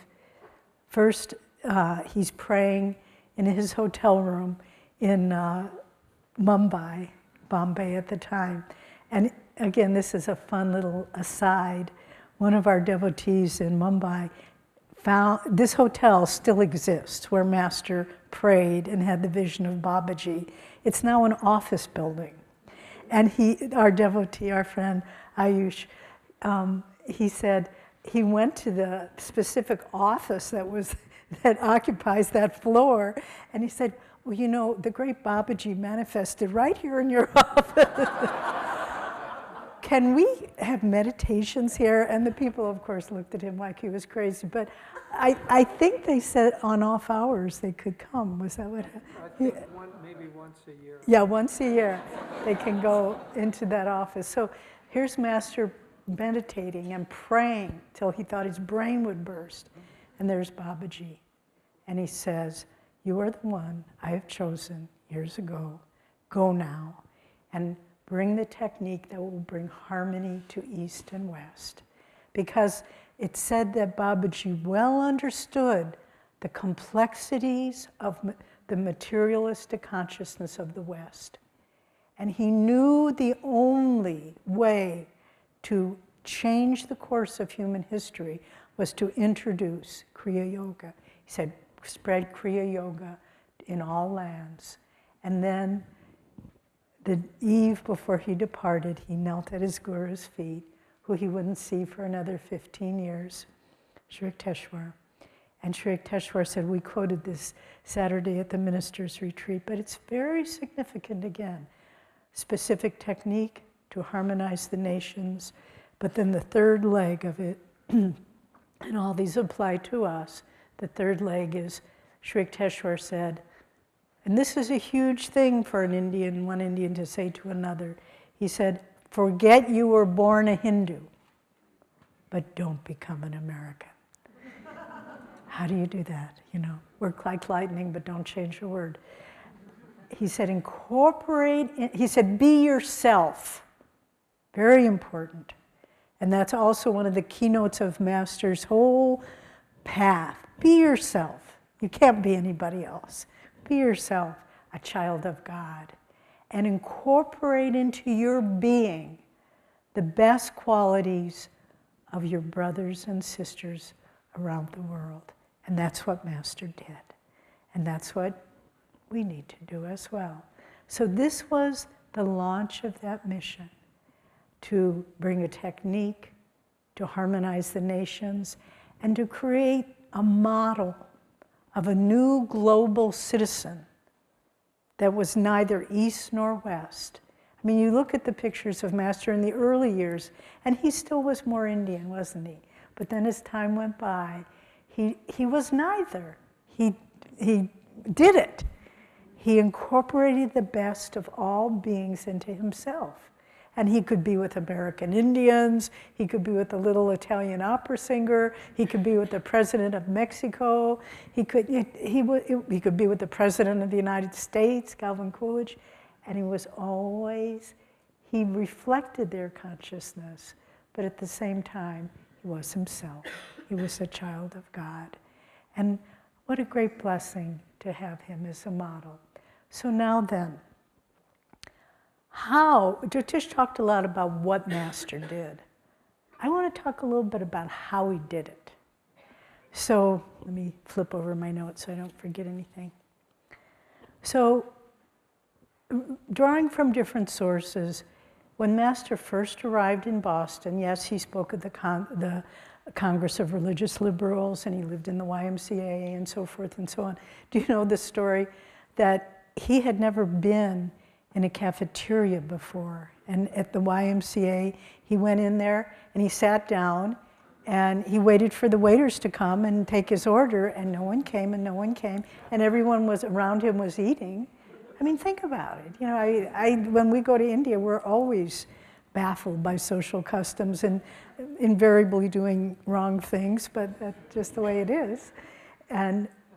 first he's praying in his hotel room in Mumbai, Bombay at the time. And again, this is a fun little aside. One of our devotees in Mumbai found, this hotel still exists where Master prayed and had the vision of Babaji. It's now an office building. And our devotee, our friend Ayush, he said he went to the specific office that occupies that floor, and he said, well, you know, the great Babaji manifested right here in your office. Can we have meditations here? And the people, of course, looked at him like he was crazy. But I think they said on off hours they could come. Was that what? I think maybe once a year. Yeah, once a year they can go into that office. So here's Master meditating and praying till he thought his brain would burst. And there's Babaji. And he says, you are the one I have chosen years ago. Go now and bring the technique that will bring harmony to East and West. Because it's said that Babaji well understood the complexities of the materialistic consciousness of the West. And he knew the only way to change the course of human history was to introduce Kriya Yoga. He said, spread Kriya Yoga in all lands. And then the eve before he departed, he knelt at his guru's feet, who he wouldn't see for another 15 years, Sri Yukteswar. And Sri Yukteswar said, we quoted this Saturday at the minister's retreat, but it's very significant again. Specific technique to harmonize the nations, but then the third leg of it, and all these apply to us, the third leg is, Sri Yukteswar said, and this is a huge thing for an Indian, one Indian to say to another. He said, forget you were born a Hindu, but don't become an American. How do you do that? You know, work like lightning, but don't change a word. He said, he said, be yourself. Very important. And that's also one of the keynotes of Master's whole path. Be yourself. You can't be anybody else. Be yourself, a child of God, and incorporate into your being the best qualities of your brothers and sisters around the world. And that's what Master did. And that's what we need to do as well. So this was the launch of that mission, to bring a technique, to harmonize the nations, and to create a model of a new global citizen that was neither East nor West. I mean, you look at the pictures of Master in the early years, and he still was more Indian, wasn't he? But then as time went by, he was neither. He did it. He incorporated the best of all beings into himself. And he could be with American Indians, he could be with the little Italian opera singer, he could be with the president of Mexico, he could be with the president of the United States, Calvin Coolidge, and he reflected their consciousness, but at the same time, he was himself. He was a child of God. And what a great blessing to have him as a model. So now then, Jyotish talked a lot about what Master did. I want to talk a little bit about how he did it. So let me flip over my notes so I don't forget anything. So drawing from different sources, when Master first arrived in Boston, yes, he spoke at the Congress of Religious Liberals, and he lived in the YMCA and so forth and so on. Do you know the story that he had never been in a cafeteria before. And at the YMCA, he went in there and he sat down and he waited for the waiters to come and take his order, and no one came and no one came, and everyone was around him was eating. I mean, think about it. You know, when we go to India, we're always baffled by social customs and invariably doing wrong things, but that's just the way it is.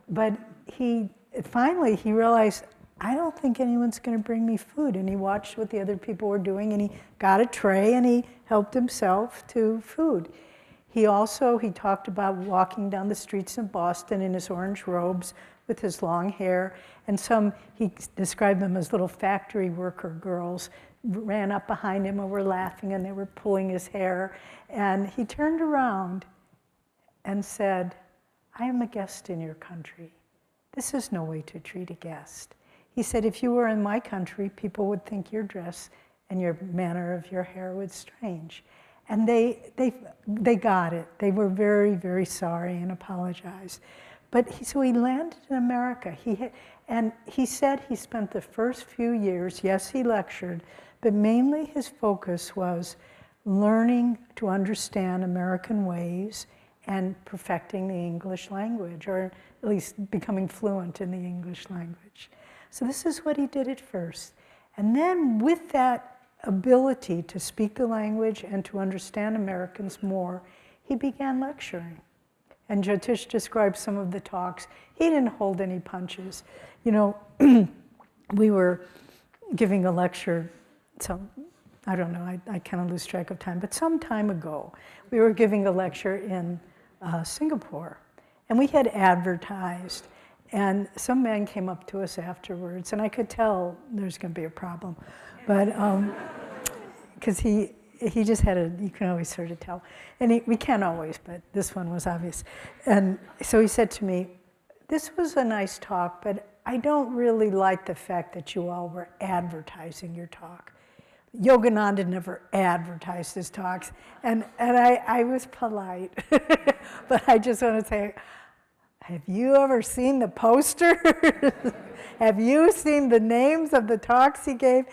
But finally he realized, I don't think anyone's going to bring me food. And he watched what the other people were doing, and he got a tray and he helped himself to food. He talked about walking down the streets of Boston in his orange robes with his long hair, and he described them as little factory worker girls ran up behind him and were laughing, and they were pulling his hair. And he turned around and said, I am a guest in your country. This is no way to treat a guest. He said, if you were in my country, people would think your dress and your manner of your hair was strange. And they got it. They were very, very sorry and apologized. So he landed in America. And he said he spent the first few years, yes, he lectured, but mainly his focus was learning to understand American ways and perfecting the English language, or at least becoming fluent in the English language. So this is what he did at first. And then with that ability to speak the language and to understand Americans more, he began lecturing. And Jyotish described some of the talks. He didn't hold any punches. You know, we were giving a lecture, I don't know, I kind of lose track of time, but some time ago, we were giving a lecture in Singapore, and we had advertised, and some man came up to us afterwards, and I could tell there's going to be a problem, but because he just had you can always sort of tell, and we can't always, but this one was obvious. And so he said to me, this was a nice talk, but I don't really like the fact that you all were advertising your talk. Yogananda never advertised his talks, and I was polite, but I just want to say, have you ever seen the poster? Have you seen the names of the talks he gave?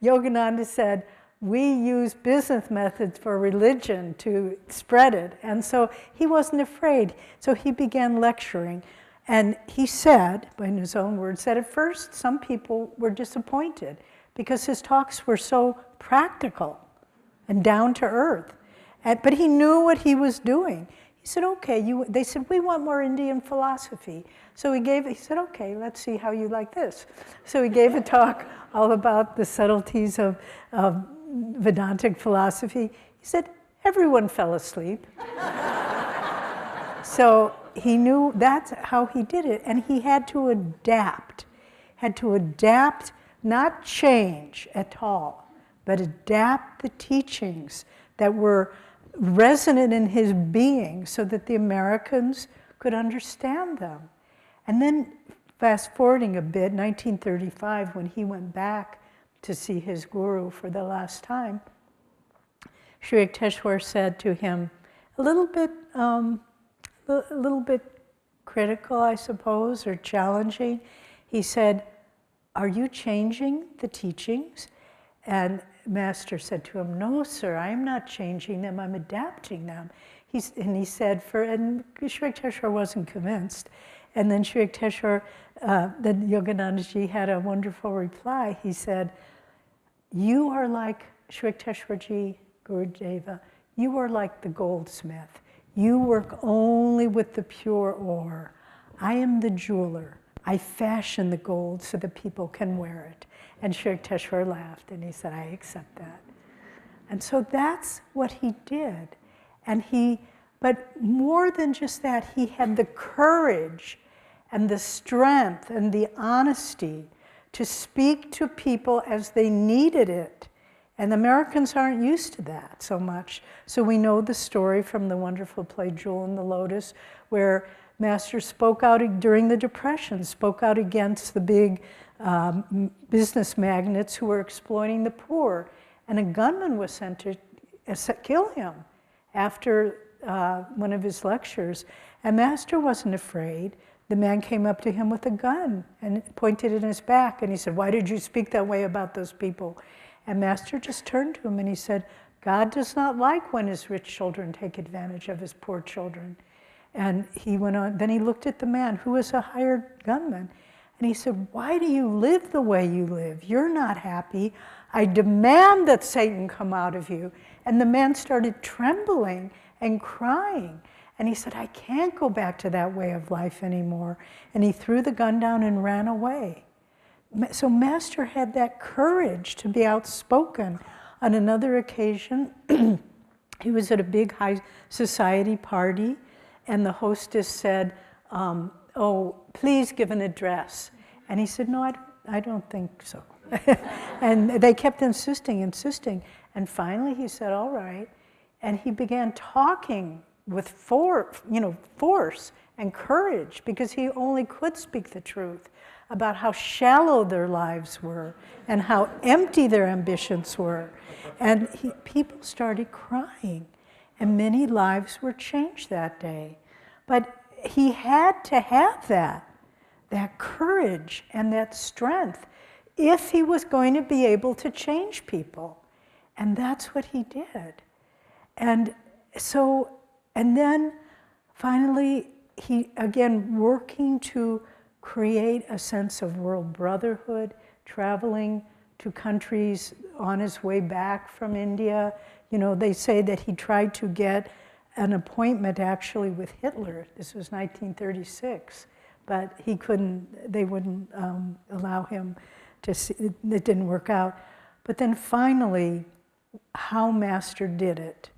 Yogananda said, we use business methods for religion to spread it. And so he wasn't afraid. So he began lecturing. And he said, in his own words, that at first some people were disappointed because his talks were so practical and down to earth. But he knew what he was doing. He said, okay, they said, we want more Indian philosophy. So he said, okay, let's see how you like this. So he gave a talk all about the subtleties of Vedantic philosophy. He said, everyone fell asleep. So he knew that's how he did it, and he had to adapt. Not change at all, but adapt the teachings that were resonant in his being so that the Americans could understand them. And then fast forwarding a bit, 1935, when he went back to see his guru for the last time, Sri Yukteswar said to him, a little bit critical, I suppose, or challenging. He said, are you changing the teachings? And Master said to him, no, sir, I am not changing them, I'm adapting them. And he said, and Sri Yukteswar wasn't convinced. And then Sri Yukteswar, then Yoganandaji had a wonderful reply. He said, you are like Sri Yukteswarji Gurudeva, you are like the goldsmith. You work only with the pure ore. I am the jeweler. I fashion the gold so that people can wear it. And Sri Yukteswar laughed and he said, I accept that. And so that's what he did. But more than just that, he had the courage and the strength and the honesty to speak to people as they needed it. And the Americans aren't used to that so much. So we know the story from the wonderful play Jewel in the Lotus, where Master spoke out during the Depression, spoke out against the big business magnates who were exploiting the poor. And a gunman was sent to kill him after one of his lectures. And Master wasn't afraid. the man came up to him with a gun and pointed it in his back. And he said, "Why did you speak that way about those people?" And Master just turned to him and he said, "God does not like when his rich children take advantage of his poor children." And he went on, then he looked at the man who was a hired gunman. And he said, "Why do you live the way you live? You're not happy. I demand that Satan come out of you." And the man started trembling and crying. And he said, "I can't go back to that way of life anymore." And he threw the gun down and ran away. So Master had that courage to be outspoken. On another occasion, he was at a big high society party, and the hostess said, "Oh, please give an address." And he said, "No, I don't think so." And they kept insisting. And finally he said, "All right." And he began talking with force and courage, because he only could speak the truth about how shallow their lives were and how empty their ambitions were. And people started crying, and many lives were changed that day. But he had to have that courage and that strength if he was going to be able to change people. And that's what he did. And then finally, he, again, working to create a sense of world brotherhood, traveling to countries on his way back from India. You know, they say that he tried to get an appointment actually with Hitler. This was 1936, but he couldn't, they wouldn't allow him to see, it didn't work out. But then finally, how Master did it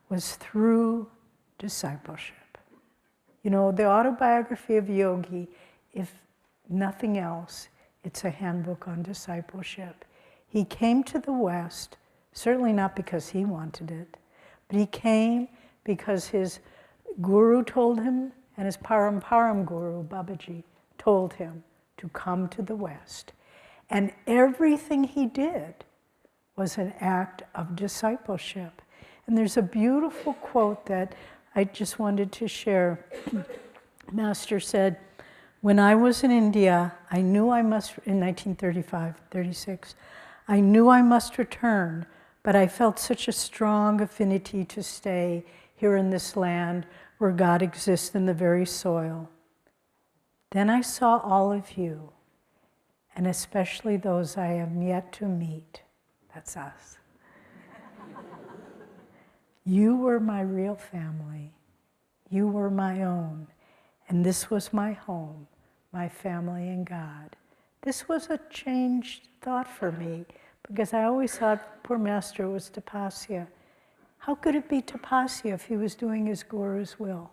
was through discipleship. You know, the autobiography of Yogi, if nothing else, it's a handbook on discipleship. He came to the West, certainly not because he wanted it, but he came because his guru told him, and his Param guru, Babaji, told him to come to the West. And everything he did was an act of discipleship. And there's a beautiful quote that I just wanted to share. Master said, "When I was in India, I knew I must," in 1935, 36, "I knew I must return, but I felt such a strong affinity to stay here in this land where God exists in the very soil. Then I saw all of you, and especially those I am yet to meet." That's us. "You were my real family. You were my own. And this was my home, my family and God." This was a changed thought for me, because I always thought poor Master was Tapasya. How could it be Tapasya if he was doing his Guru's will?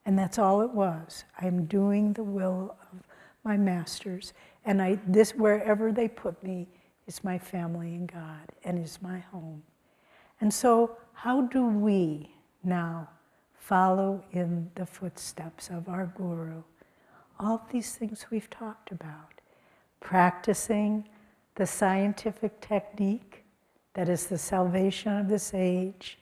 And that's all it was. I'm doing the will of my masters. And this, wherever they put me, is my family and God, and is my home. And so, how do we now follow in the footsteps of our Guru? All these things we've talked about. Practicing the scientific technique that is the salvation of this age.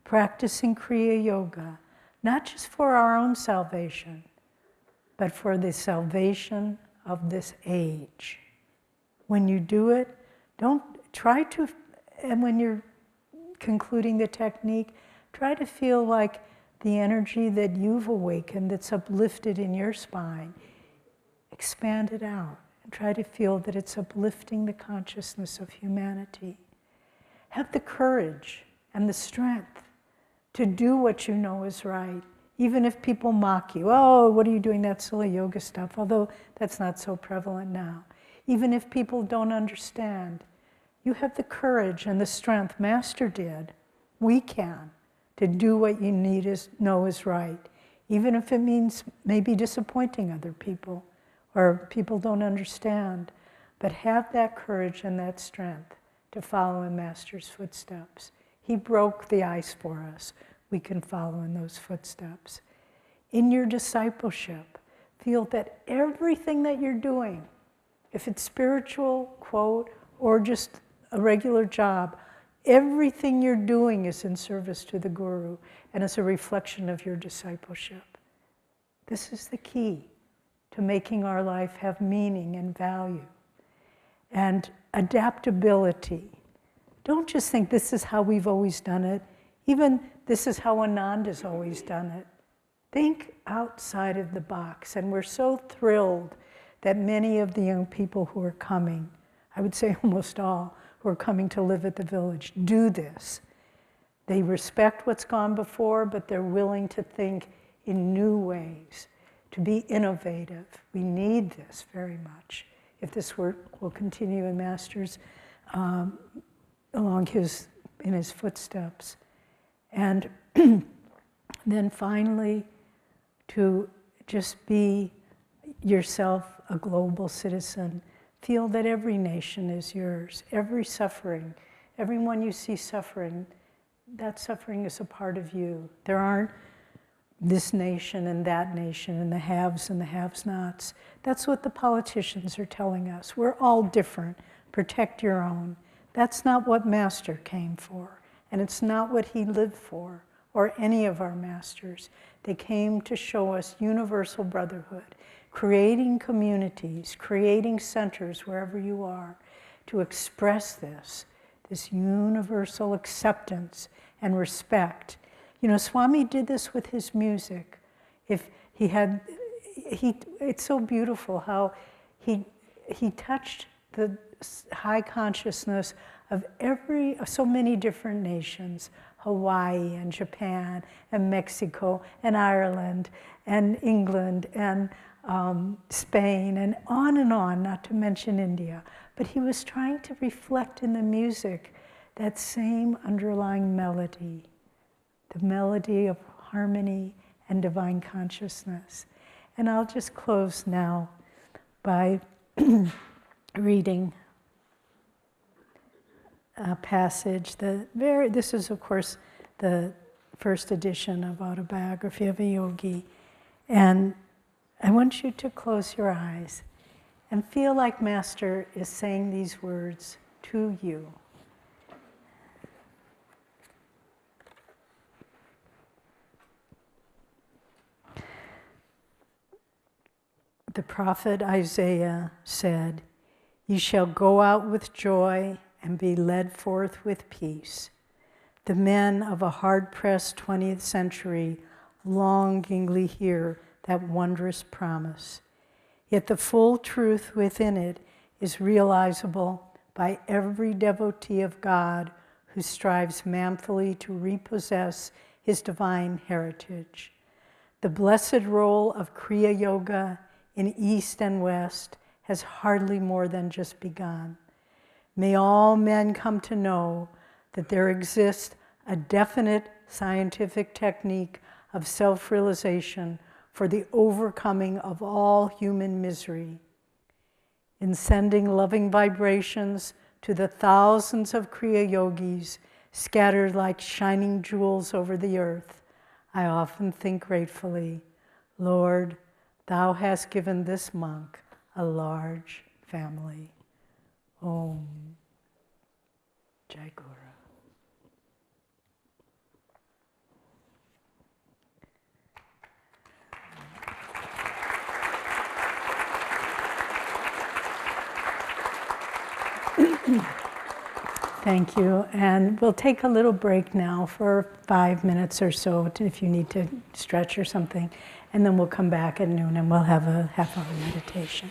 Practicing Kriya Yoga, not just for our own salvation, but for the salvation of this age. When you do it, don't try to, and when you're concluding the technique, try to feel like the energy that you've awakened, that's uplifted in your spine, expand it out and try to feel that it's uplifting the consciousness of humanity. Have the courage and the strength to do what you know is right, even if people mock you. "Oh, what are you doing that silly yoga stuff?" Although that's not so prevalent now. Even if people don't understand, you have the courage and the strength Master did. We can, to do what you know is right, even if it means maybe disappointing other people or people don't understand. But have that courage and that strength to follow in Master's footsteps. He broke the ice for us. We can follow in those footsteps. In your discipleship, feel that everything that you're doing, if it's spiritual, quote, or just a regular job, everything you're doing is in service to the Guru and is a reflection of your discipleship. This is the key to making our life have meaning and value. And adaptability. Don't just think this is how we've always done it. Even this is how Ananda's always done it. Think outside of the box. And we're so thrilled that many of the young people who are coming, I would say almost all, who are coming to live at the village, do this. They respect what's gone before, but they're willing to think in new ways, to be innovative. We need this very much. If this work will continue in Master's in his footsteps. And then finally, to just be yourself a global citizen. Feel that every nation is yours, every suffering, everyone you see suffering, that suffering is a part of you. There aren't this nation and that nation and the haves and the have-nots. That's what the politicians are telling us. We're all different. Protect your own. That's not what Master came for, and it's not what he lived for, or any of our masters. They came to show us universal brotherhood, creating communities, creating centers wherever you are, to express this universal acceptance and respect. You know, Swami did this with his music. It's so beautiful how he touched the high consciousness of so many different nations, Hawaii and Japan and Mexico and Ireland and England and Spain and on, not to mention India. But he was trying to reflect in the music that same underlying melody, the melody of harmony and divine consciousness. And I'll just close now by reading a passage. This is, of course, the first edition of Autobiography of a Yogi. And I want you to close your eyes and feel like Master is saying these words to you. The prophet Isaiah said, "Ye shall go out with joy and be led forth with peace." The men of a hard-pressed 20th century longingly hear that wondrous promise. Yet the full truth within it is realizable by every devotee of God who strives manfully to repossess his divine heritage. The blessed role of Kriya Yoga in East and West has hardly more than just begun. May all men come to know that there exists a definite scientific technique of self-realization for the overcoming of all human misery. In sending loving vibrations to the thousands of Kriya Yogis scattered like shining jewels over the earth, I often think gratefully, Lord, Thou hast given this monk a large family. Om Jai Guru. Thank you. And we'll take a little break now for 5 minutes or so if you need to stretch or something. And then we'll come back at noon and we'll have a half-hour meditation.